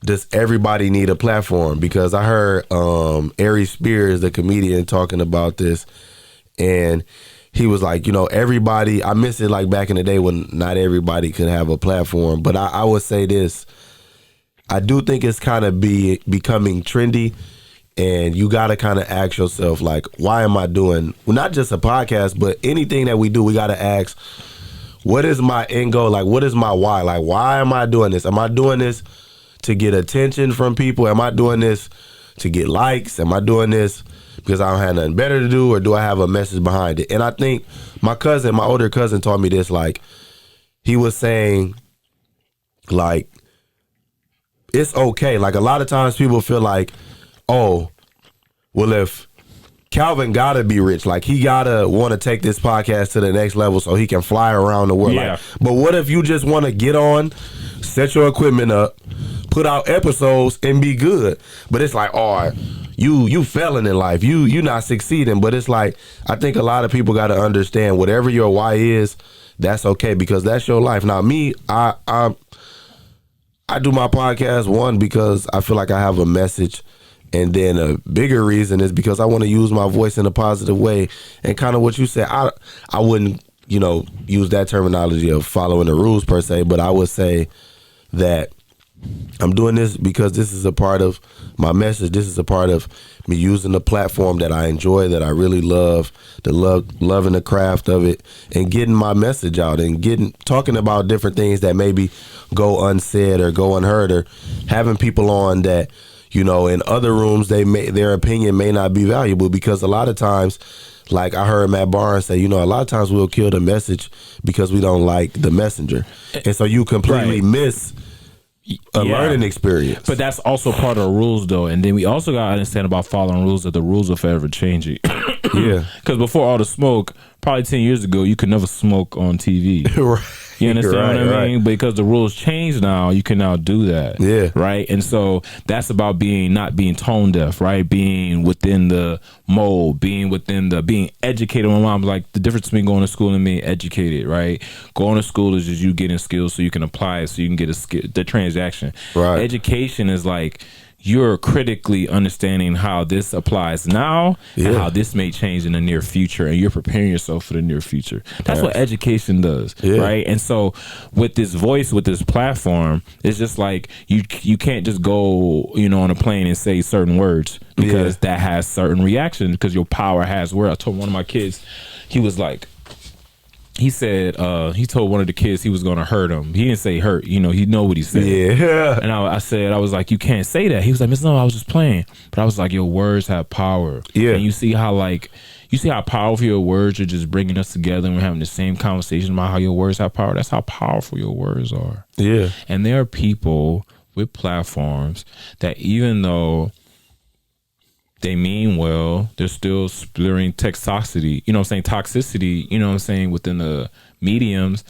does everybody need a platform? Because I heard Ari Spears, the comedian, talking about this, and he was like, you know, everybody, I miss it like back in the day when not everybody could have a platform. But I would say this, I do think it's kind of becoming trendy, and you got to kind of ask yourself, like, why am I doing, well, not just a podcast, but anything that we do, we got to ask, what is my end goal? Like, what is my why? Like, why am I doing this? Am I doing this to get attention from people? Am I doing this to get likes? Am I doing this because I don't have nothing better to do, or do I have a message behind it? And I think my older cousin taught me this. Like, he was saying, like, it's okay. Like, a lot of times people feel like, oh, well, if Calvin gotta be rich, like, he gotta want to take this podcast to the next level so he can fly around the world. Like, but what if you just want to get on, set your equipment up, put out episodes, and be good? But it's like, oh, you failing in life, you not succeeding. But it's like, I think a lot of people got to understand, whatever your why is, that's okay, because that's your life. Now, me, I do my podcast, one, because I feel like I have a message, and then a bigger reason is because I want to use my voice in a positive way. And kind of what you said, I wouldn't, you know, use that terminology of following the rules per se, but I would say that I'm doing this because this is a part of my message. This is a part of me using the platform that I enjoy, that I really love, loving the craft of it, and getting my message out, and talking about different things that maybe go unsaid or go unheard, or having people on that, you know, in other rooms, their opinion may not be valuable, because a lot of times, like I heard Matt Barnes say, you know, a lot of times we'll kill the message because we don't like the messenger. And so you completely miss a learning experience. But that's also part of the rules, though. And then we also got to understand about following rules, that the rules are forever changing. Yeah. Because before all the smoke, probably 10 years ago, you could never smoke on TV. Right. You understand Right, what I mean? right. Because the rules change now, you can now do that. Yeah. Right? And so that's about not being tone deaf, right? Being within the mold, being educated. My mom's like, the difference between going to school and being educated, right? Going to school is just you getting skills so you can apply it, so you can get a skill, the transaction. Right. Education is like, you're critically understanding how this applies now and how this may change in the near future, and you're preparing yourself for the near future. That's what education does, right? And so with this voice, with this platform, it's just like you can't just go, on a plane and say certain words, because that has certain reaction, because your power has word. I told one of my kids, he was like, he said, he told one of the kids he was going to hurt him. He didn't say hurt, he know what he said. Yeah. And I was like, you can't say that. He was like, Miss, no, I was just playing. But I was like, your words have power. Yeah. And you see how powerful your words are, just bringing us together, and we're having the same conversation about how your words have power. That's how powerful your words are. Yeah. And there are people with platforms that, even though they mean well, they're still splitting toxicity, toxicity, within the mediums,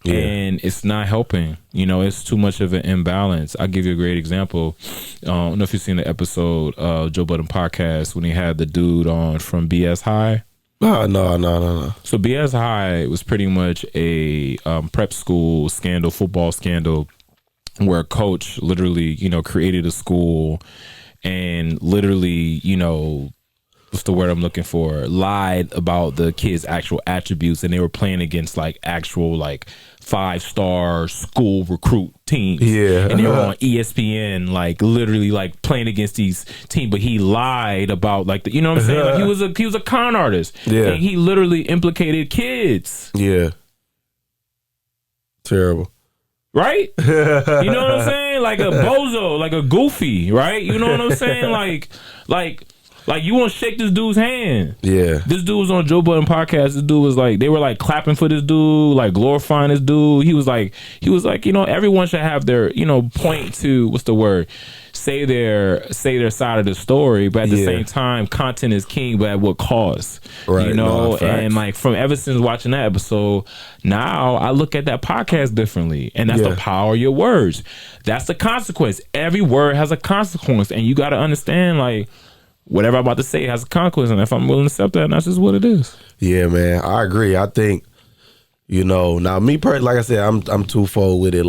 and it's not helping. It's too much of an imbalance. I'll give you a great example. I don't know if you've seen the episode of Joe Budden Podcast when he had the dude on from BS High. No. So BS High was pretty much a prep school scandal, football scandal, where a coach literally, created a school and literally, what's the word I'm looking for? Lied about the kids' actual attributes, and they were playing against actual 5-star school recruit teams. Yeah. And they were on ESPN, literally playing against these teams, but he lied about you know what I'm saying? He was a con artist. Yeah. And he literally implicated kids. Yeah. Terrible. Right? You know what I'm saying? Like a bozo, like a goofy, right? You know what I'm saying? Like you want to shake this dude's hand. Yeah. This dude was on Joe Budden Podcast. This dude was they were clapping for this dude, glorifying this dude. He was like, everyone should have their, point to, what's the word? Say their side of the story, but at the same time, content is king, but at what cost? Right. And from ever since watching that episode, now I look at that podcast differently, and that's the power of your words. That's the consequence. Every word has a consequence, and you got to understand, whatever I'm about to say has a consequence, and if I'm willing to accept that, that's just what it is. Yeah, man, I agree. I think, now me personally, like I said, I'm twofold with it.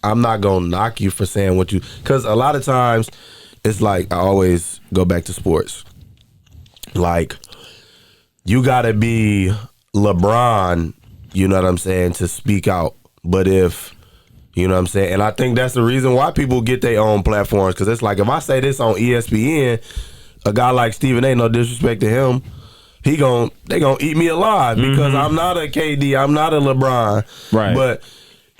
I'm not gonna knock you for saying what you, because a lot of times it's I always go back to sports. You gotta be LeBron, you know what I'm saying, to speak out. But if, you know what I'm saying, and I think that's the reason why people get their own platforms, because it's if I say this on ESPN, a guy like Stephen A., no disrespect to him, they gonna eat me alive, because I'm not a KD, I'm not a LeBron. Right. But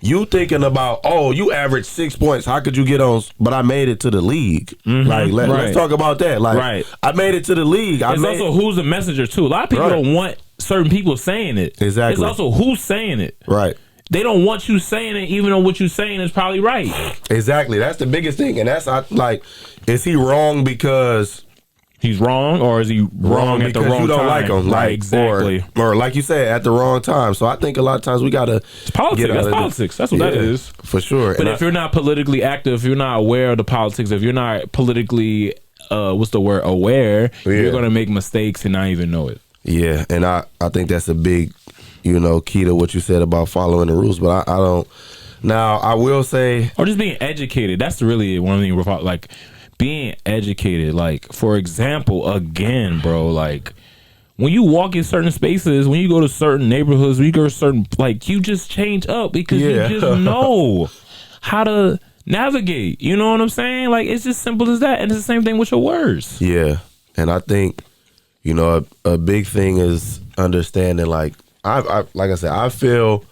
you thinking about, you averaged 6 points, how could you get on? But I made it to the league. Let's talk about that. I made it to the league. It's also who's the messenger too. A lot of people don't want certain people saying it. Exactly. It's also who's saying it. Right. They don't want you saying it, even though what you're saying is probably right. Exactly. That's the biggest thing. And that's is he wrong because he's wrong, or is he wrong at the wrong time? You don't like him, exactly, or like you said, at the wrong time. So I think a lot of times we gotta. It's politics. That's politics. That's what that is for sure. But if you're not politically active, if you're not aware of the politics, if you're not politically, aware, you're gonna make mistakes and not even know it. Yeah, and I think that's a big, key to what you said about following the rules. But I don't. Now I will say, or just being educated. That's really one thing we're being educated. For example, again, bro, when you walk in certain spaces, when you go to certain neighborhoods, when you go to certain, you just change up, because you just know how to navigate. You know what I'm saying? It's just simple as that. And it's the same thing with your words. Yeah. And I think, a big thing is understanding, like I said, I feel,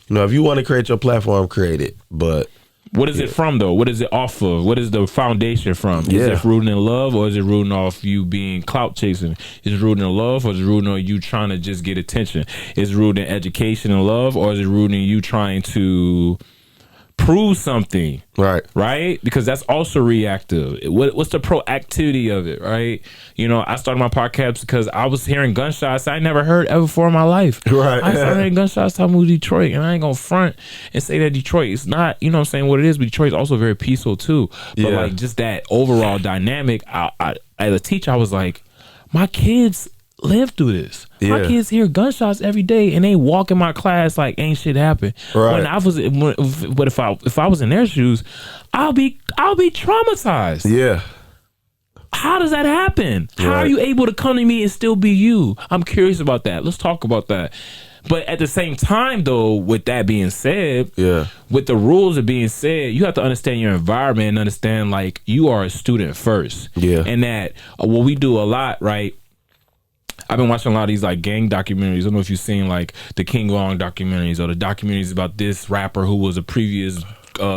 if you want to create your platform, create it. But what is it from, though? What is it off of? What is the foundation from? Is it rooting in love, or is it rooting off you being clout chasing? Is it rooting in love, or is it rooting on you trying to just get attention? Is it rooting in education and love, or is it rooting in you trying to prove something. Right. Because that's also reactive. What's the proactivity of it, right? You know, I started my podcast because I was hearing gunshots I never heard ever before in my life. Right. I started hearing gunshots time I moved to Detroit, and I ain't gonna front and say that Detroit is not, you know what I'm saying, what it is, but Detroit is also very peaceful too. But like just that overall dynamic, I as a teacher, I was like, my kids live through this. My kids hear gunshots every day, and they walk in my class like ain't shit happened. Right. But if I was in their shoes, I'll be traumatized. Yeah. How does that happen? How are you able to come to me and still be you? I'm curious about that. Let's talk about that. But at the same time, though, with that being said, with the rules of being said, you have to understand your environment and understand like you are a student first. Yeah. And that what we do a lot, right? I've been watching a lot of these like gang documentaries. I don't know if you've seen like the King Long documentaries or the documentaries about this rapper who was a previous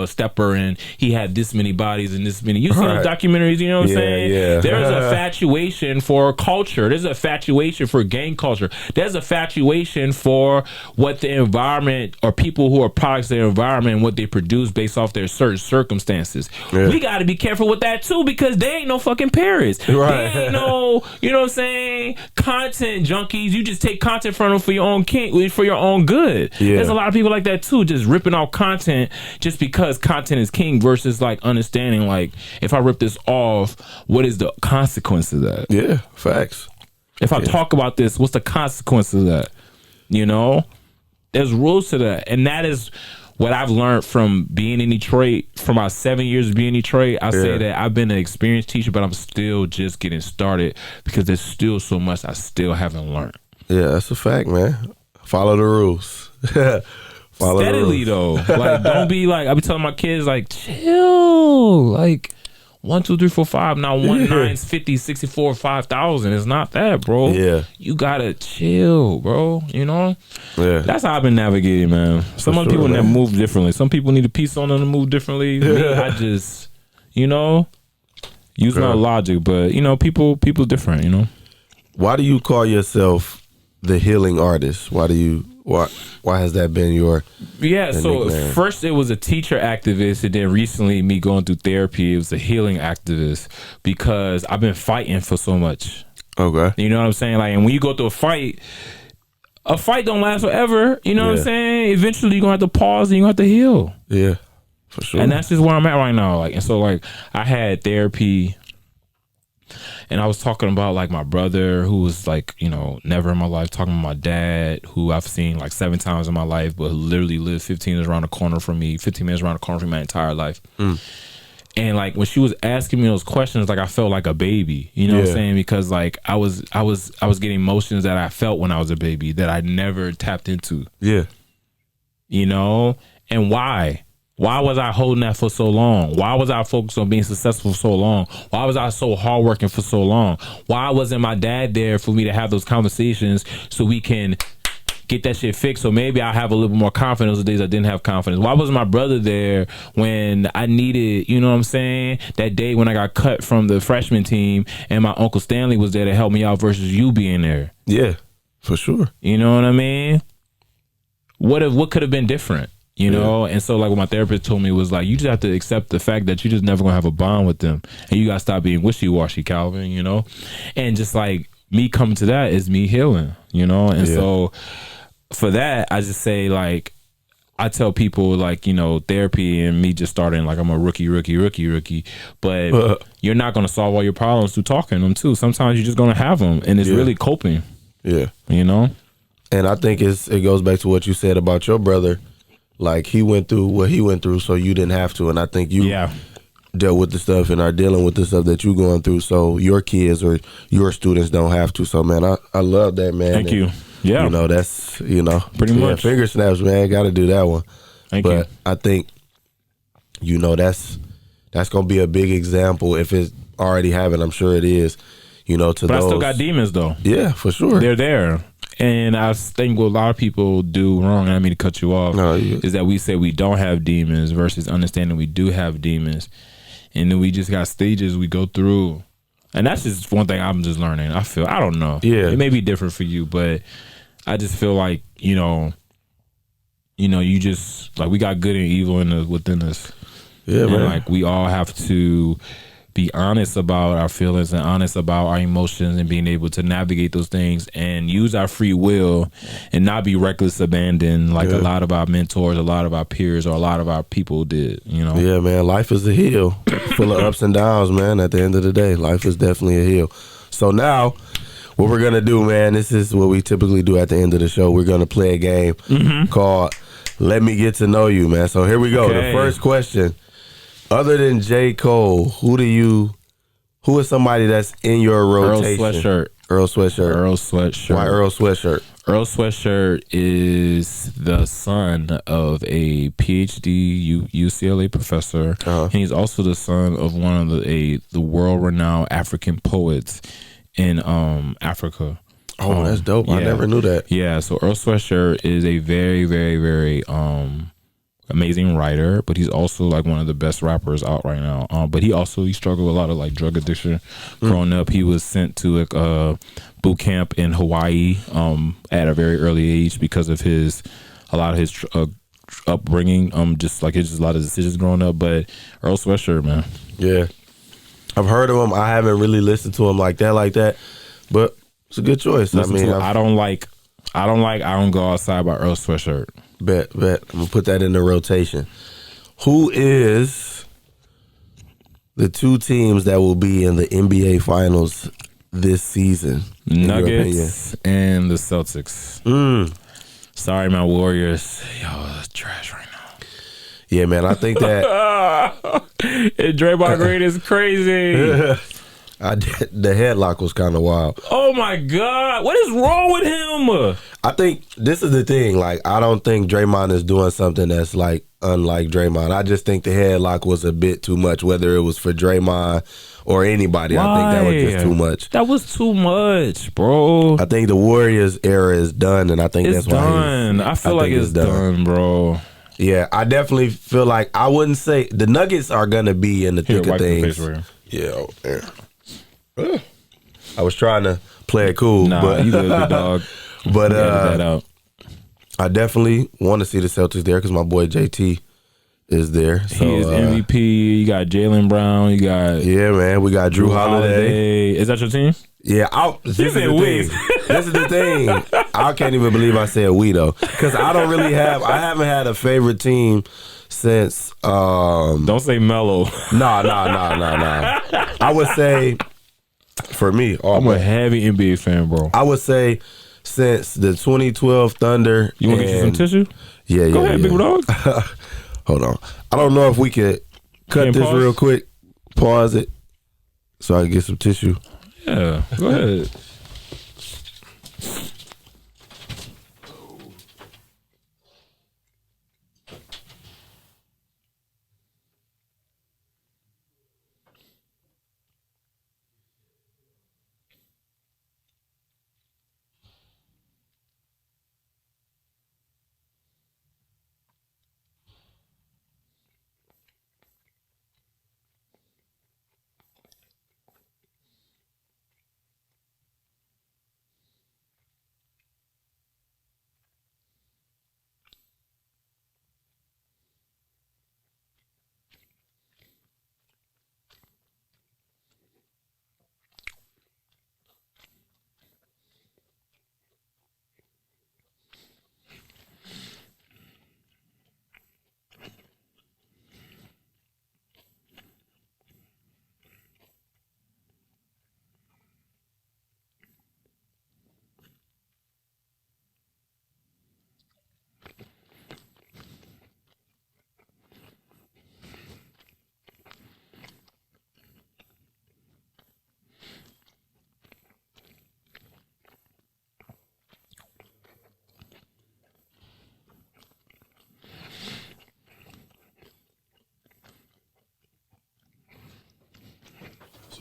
stepper and he had this many bodies and this many. You seen those documentaries, you know what I'm saying? Yeah. There's a fatuation for culture. There's a fatuation for gang culture. There's a fatuation for what the environment or people who are products of their environment and what they produce based off their certain circumstances. We got to be careful with that too because they ain't no fucking parents. They ain't no, you know what I'm saying, content junkies. You just take content from them for your own for your own good. There's a lot of people like that too, just ripping off content just because content is king versus like understanding like if I rip this off, what is the consequence of that? Yeah, facts. If I talk about this, what's the consequence of that? You know, there's rules to that, and that is what I've learned from being in Detroit. For my 7 years of being in Detroit, I say that I've been an experienced teacher, but I'm still just getting started because there's still so much I still haven't learned. Yeah, that's a fact, man. Follow the rules. Steadily though, like don't be like I be telling my kids like chill, like 1, 2, 3, 4, 5. Now 1, 9, 50, 64, 5,000. It's not that, bro. You gotta chill, bro. You know. That's how I've been navigating, man. Some other people never move differently. Some people need a piece on them to move differently. Me, I just, you know, use my logic, but you know, people different. You know. Why do you call yourself the healing artist? Why has that been your so nickname? First it was a teacher activist, and then recently me going through therapy, it was a healing activist because I've been fighting for so much. You know what I'm saying? Like, and when you go through a fight don't last forever. You know what I'm saying? Eventually you're gonna have to pause and you're gonna have to heal. Yeah, for sure. And that's just where I'm at right now. Like, and so like I had therapy. And I was talking about like my brother who was like, you know, never in my life, talking about my dad who I've seen like 7 times in my life, but who literally lived 15 minutes around the corner from me my entire life. And like when she was asking me those questions, like I felt like a baby, you know what I'm saying? Because like I was getting emotions that I felt when I was a baby that I never tapped into. You know? And why? Why was I holding that for so long? Why was I focused on being successful for so long? Why was I so hardworking for so long? Why wasn't my dad there for me to have those conversations so we can get that shit fixed? So maybe I have a little bit more confidence the days I didn't have confidence. Why wasn't my brother there when I needed, you know what I'm saying? That day when I got cut from the freshman team and my Uncle Stanley was there to help me out versus you being there. Yeah, for sure. You know what I mean? What could have been different? You know, and so like what my therapist told me was like, you just have to accept the fact that you're just never gonna have a bond with them, and you gotta stop being wishy-washy, Calvin. You know, and just like me coming to that is me healing. You know, and so for that, I just say like I tell people like, you know, therapy and me just starting like I'm a rookie, but you're not gonna solve all your problems through talking them too. Sometimes you're just gonna have them, and it's really coping. You know, and I think it goes back to what you said about your brother. Like he went through what he went through, so you didn't have to. And I think you dealt with the stuff and are dealing with the stuff that you're going through, so your kids or your students don't have to. So man, I love that, man. Thank you. Yeah, you know that's pretty much finger snaps, man. Got to do that one. Thank you. I think that's gonna be a big example if it's already happened. I'm sure it is. You know, but I still got demons though. Yeah, for sure. They're there. And I think what a lot of people do wrong, and I mean to cut you off, is that we say we don't have demons versus understanding we do have demons. And then we just got stages we go through. And that's just one thing I'm just learning. I don't know. It may be different for you, but I just feel like, you know, you know, you just like we got good and evil within us. Yeah, and man. Like we all have to be honest about our feelings and honest about our emotions and being able to navigate those things and use our free will and not be reckless abandon like a lot of our mentors, a lot of our peers, or a lot of our people did, you know? Yeah, man. Life is a hill full of ups and downs, man. At the end of the day, life is definitely a hill. So now, what we're going to do, man, this is what we typically do at the end of the show. We're going to play a game called Let Me Get to Know You, man. So here we go. Okay. The first question. Other than J. Cole, who is somebody that's in your rotation? Earl Sweatshirt. Why Earl Sweatshirt? Earl Sweatshirt is the son of a PhD UCLA professor. And he's also the son of one of the world-renowned African poets in Africa. Oh, that's dope. I never knew that. Yeah, so Earl Sweatshirt is a very, very, very amazing writer, but he's also like one of the best rappers out right now. But he struggled with a lot of like drug addiction growing up. He was sent to a boot camp in Hawaii at a very early age because of a lot of his upbringing. Just a lot of decisions growing up. But Earl Sweatshirt, man. Yeah, I've heard of him. I haven't really listened to him like that. But it's a good choice. I don't go outside by Earl Sweatshirt. Bet. I'm gonna put that in the rotation. Who is the two teams that will be in the NBA Finals this season? Nuggets and the Celtics. Sorry, my Warriors. Yo, that's trash right now. Yeah, man. I think that Draymond Green is crazy. The headlock was kind of wild. Oh my God, what is wrong with him? I think this is the thing. Like, I don't think Draymond is doing something that's like unlike Draymond. I just think the headlock was a bit too much, whether it was for Draymond or anybody. Why? I think that was just too much. That was too much, bro. I think the Warriors era is done, and I think It's that's why done. I feel like it's done, bro. Yeah, I definitely feel like I wouldn't say the Nuggets are gonna be in the thick of things. Yeah, I was trying to play it cool, but you good, big dog. But that out. I definitely want to see the Celtics there because my boy JT is there. So, he is MVP. You got Jaylen Brown. You got man. We got Drew Holiday. Is that your team? Yeah, this is the thing. I can't even believe I said we though, because I haven't had a favorite team since. Don't say Melo. Nah. I would say for me, I'm a heavy NBA fan, bro. I would say since the 2012 Thunder. You want to get you some tissue? Yeah. Go ahead, big dog. Hold on. I don't know if we could cut this real quick. Pause it so I can get some tissue. Yeah, go ahead.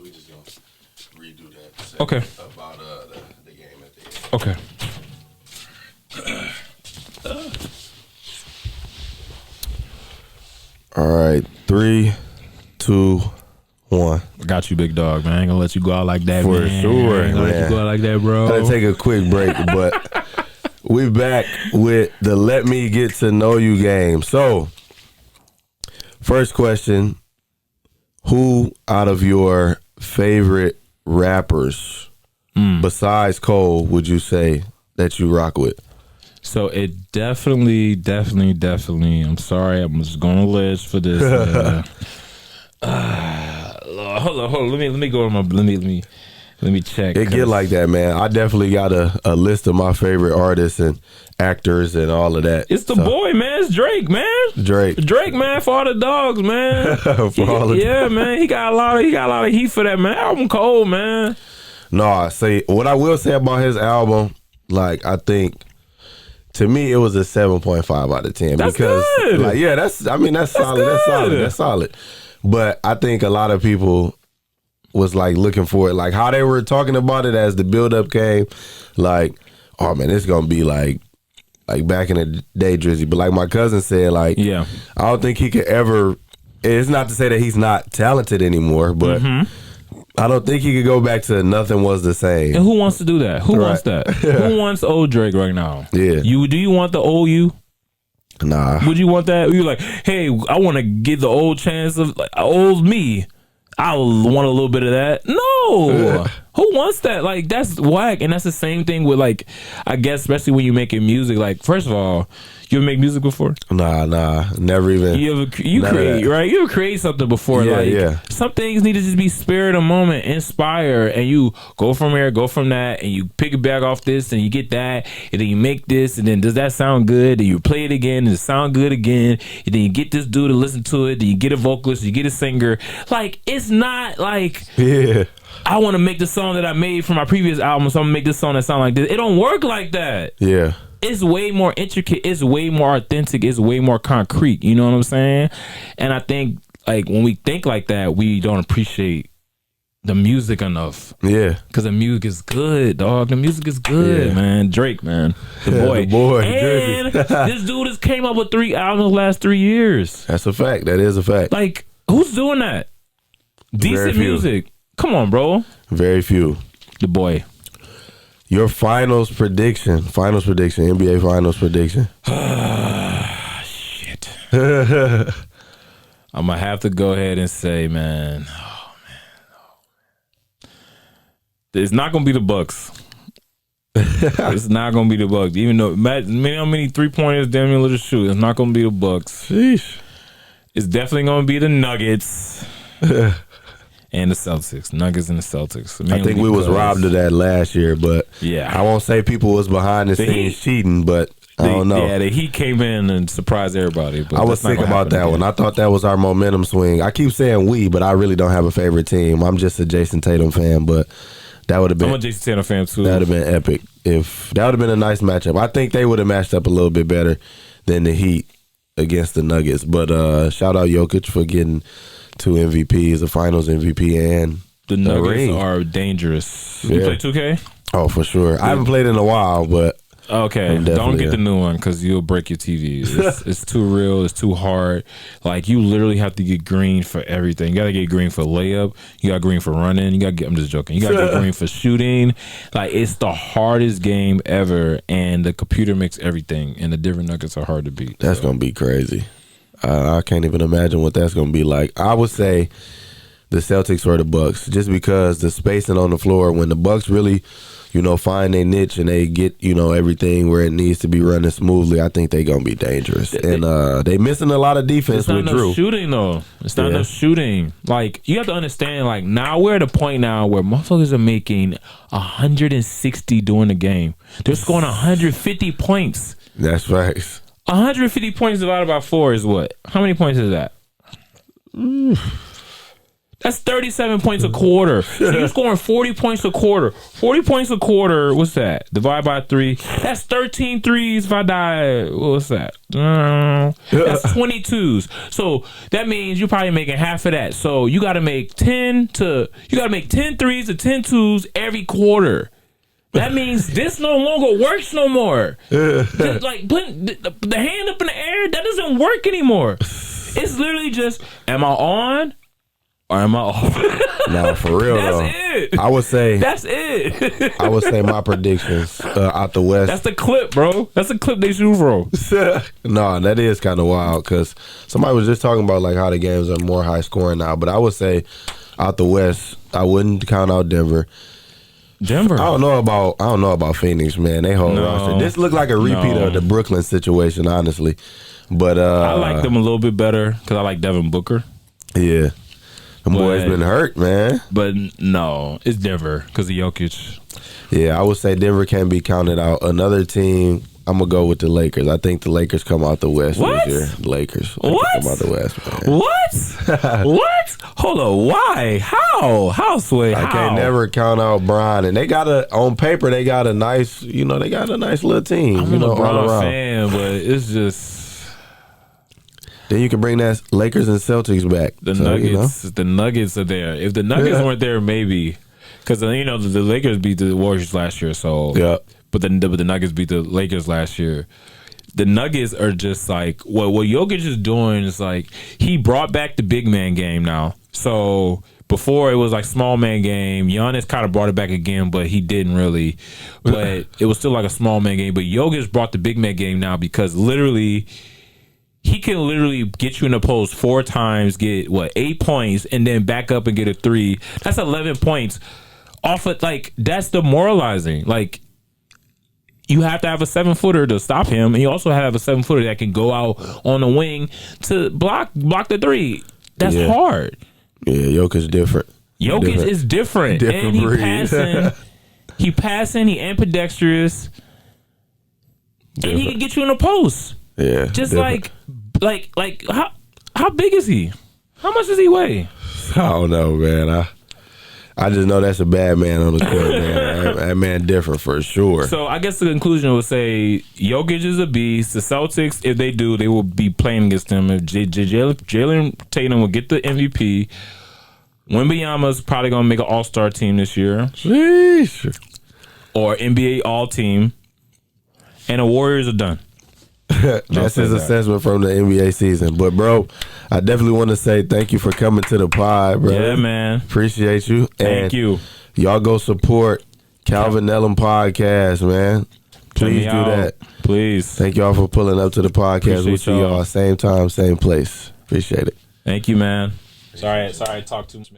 So we just gonna redo that. Okay. About the game at the end. Okay. All right, 3, 2, 1. Got you, big dog, man. I ain't gonna let you go out like that, For man. sure, I ain't gonna let man. you go out like that, bro. I'm gonna take a quick break, but We back with the Let Me Get to Know You game. So, first question, who out of your favorite rappers besides Cole would you say that you rock with? So it definitely, I'm sorry, I'm just going to list for this. Hold on. Let me go to my, let me check. It get like that, man. I definitely got a list of my favorite artists and actors and all of that. It's the boy, man. It's Drake, man. Drake, man, for all the dogs, man. Man. He got a lot of heat for that, man. Album cold, man. No, what I will say about his album, like, I think to me it was a 7.5 out of 10. That's because good. Like, yeah, that's solid. That's solid. But I think a lot of people was like looking for it, like how they were talking about it as the build up came, like, oh man, it's gonna be like back in the day Drizzy. But like my cousin said, like, yeah, I don't think he could ever, it's not to say that he's not talented anymore, but I don't think he could go back to nothing was the same. And who wants to do that? Who wants that? Who wants old Drake right now? Yeah. Do you want the old you? Nah. Would you want that? You're like, hey, I want to get the old chance of like old me. I want a little bit of that. No. Who wants that? Like, that's whack. And that's the same thing with, like, I guess, especially when you're making music. Like, first of all, you ever make music before? Nah, never even. You create, right? You ever create something before? Yeah. Some things need to just be spirit of moment, inspire, and you go from here, go from that, and you pick it back off this, and you get that, and then you make this, and then does that sound good? And you play it again, and it sound good again, and then you get this dude to listen to it, then you get a vocalist, you get a singer. Like, it's not like, I want to make the song that I made from my previous album, so I'm gonna make this song that sound like this. It don't work like that. Yeah. It's way more intricate. It's way more authentic. It's way more concrete. You know what I'm saying? And I think, like, when we think like that, we don't appreciate the music enough. Yeah. Because the music is good, dog. The music is good, man. Drake, man. The boy. And this dude has came up with 3 albums in the last 3 years. That's a fact. That is a fact. Like, who's doing that? Decent music. Come on, bro. Very few. The boy. Your finals prediction, NBA finals prediction. Shit. I'm going to have to go ahead and say, man. It's not going to be the Bucks. It's not going to be the Bucks. Even though, imagine how many 3-pointers Damian Lillard shoot. It's not going to be the Bucks. Sheesh. It's definitely going to be the Nuggets. And the Celtics. Nuggets and the Celtics. I think we was robbed of that last year, but I won't say people was behind the scenes cheating, but I don't know. Yeah, the Heat came in and surprised everybody. But I was thinking about that one. I thought that was our momentum swing. I keep saying we, but I really don't have a favorite team. I'm just a Jason Tatum fan, but that would have been. I'm a Jason Tatum fan too. That would have been epic. If that would have been a nice matchup. I think they would have matched up a little bit better than the Heat against the Nuggets. But shout out Jokic for getting 2 MVPs, the Finals MVP and the Nuggets are dangerous. You play 2K? Oh, for sure. I haven't played in a while, but okay. Don't get the new one because you'll break your TV. It's too real. It's too hard. Like, you literally have to get green for everything. You got to get green for layup. You got green for running. I'm just joking. You got to get green for shooting. Like, it's the hardest game ever, and the computer makes everything, and the different Nuggets are hard to beat. That's going to be crazy. I can't even imagine what that's going to be like. I would say the Celtics or the Bucks, just because the spacing on the floor, when the Bucks really, find their niche and they get, everything where it needs to be running smoothly, I think they're going to be dangerous. And they missing a lot of defense with Drew. It's not enough shooting, though. It's not enough shooting. Like, you have to understand, like, now we're at a point now where motherfuckers are making 160 during the game. They're scoring 150 points. That's facts. 150 points divided by 4 is what? How many points is that? That's 37 points a quarter. So you're scoring 40 points a quarter. 40 points a quarter, what's that? Divide by 3. That's 13 threes if I die. What's that? That's 22s. So that means you're probably making half of that. So you got to make 10 threes to 10 twos every quarter. That means this no longer works no more. Like, putting the hand up in the air, that doesn't work anymore. It's literally just, am I on or am I off? No, for real That's though. it. I would say That's it. I would say my predictions out the West. That's the clip, bro. That's the clip they shoot for. No, that is kind of wild because somebody was just talking about like how the games are more high scoring now. But I would say out the West, I wouldn't count out Denver. Denver. I don't know about Phoenix, man. They whole roster. This looked like a repeat of the Brooklyn situation, honestly. But I like them a little bit better because I like Devin Booker. Yeah, the boy's been hurt, man. But no, it's Denver because of Jokic. Yeah, I would say Denver can be counted out. Another team, I'm gonna go with the Lakers. I think the Lakers come out the West this year. The Lakers come out the West, man. What? What? Hold on. Why? How, Sway? I can't never count out Bron. And they got on paper, they got a nice, they got a nice little team. I'm a all LeBron around. fan, but it's just then you can bring that Lakers and Celtics back. the Nuggets. The Nuggets are there. If the Nuggets weren't there, maybe because the Lakers beat the Warriors last year. So yeah. But the Nuggets beat the Lakers last year. The Nuggets are just like what Jokic is doing is like he brought back the big man game now. So before it was like small man game. Giannis kind of brought it back again, but he didn't really. But it was still like a small man game. But Jokic brought the big man game now because literally he can literally get you in the post 4 times, get 8 points, and then back up and get a 3. That's 11 points off of that's demoralizing. Like. You have to have a 7-footer to stop him, and you also have a 7-footer that can go out on the wing to block the 3. That's hard. Yeah, Jokic's different. Jokic is different. And he passing. He ambidextrous. And he can get you in the post. Yeah. Just like how big is he? How much does he weigh? I don't know, man. I just know that's a bad man on the court, man. That man different for sure. So I guess the conclusion would say Jokic is a beast. The Celtics, if they do, they will be playing against them. If Jalen Tatum will get the MVP, Wembanyama's probably going to make an all-star team this year. Sheesh. Or NBA all-team. And the Warriors are done. That's his assessment from the NBA season. But, bro, I definitely want to say thank you for coming to the pod, bro. Yeah, man. Appreciate you. Thank you. Y'all go support Calvin Nellum Podcast, man. Please do that. Please. Thank y'all for pulling up to the podcast. We'll see y'all same time, same place. Appreciate it. Thank you, man. Sorry I talked too much.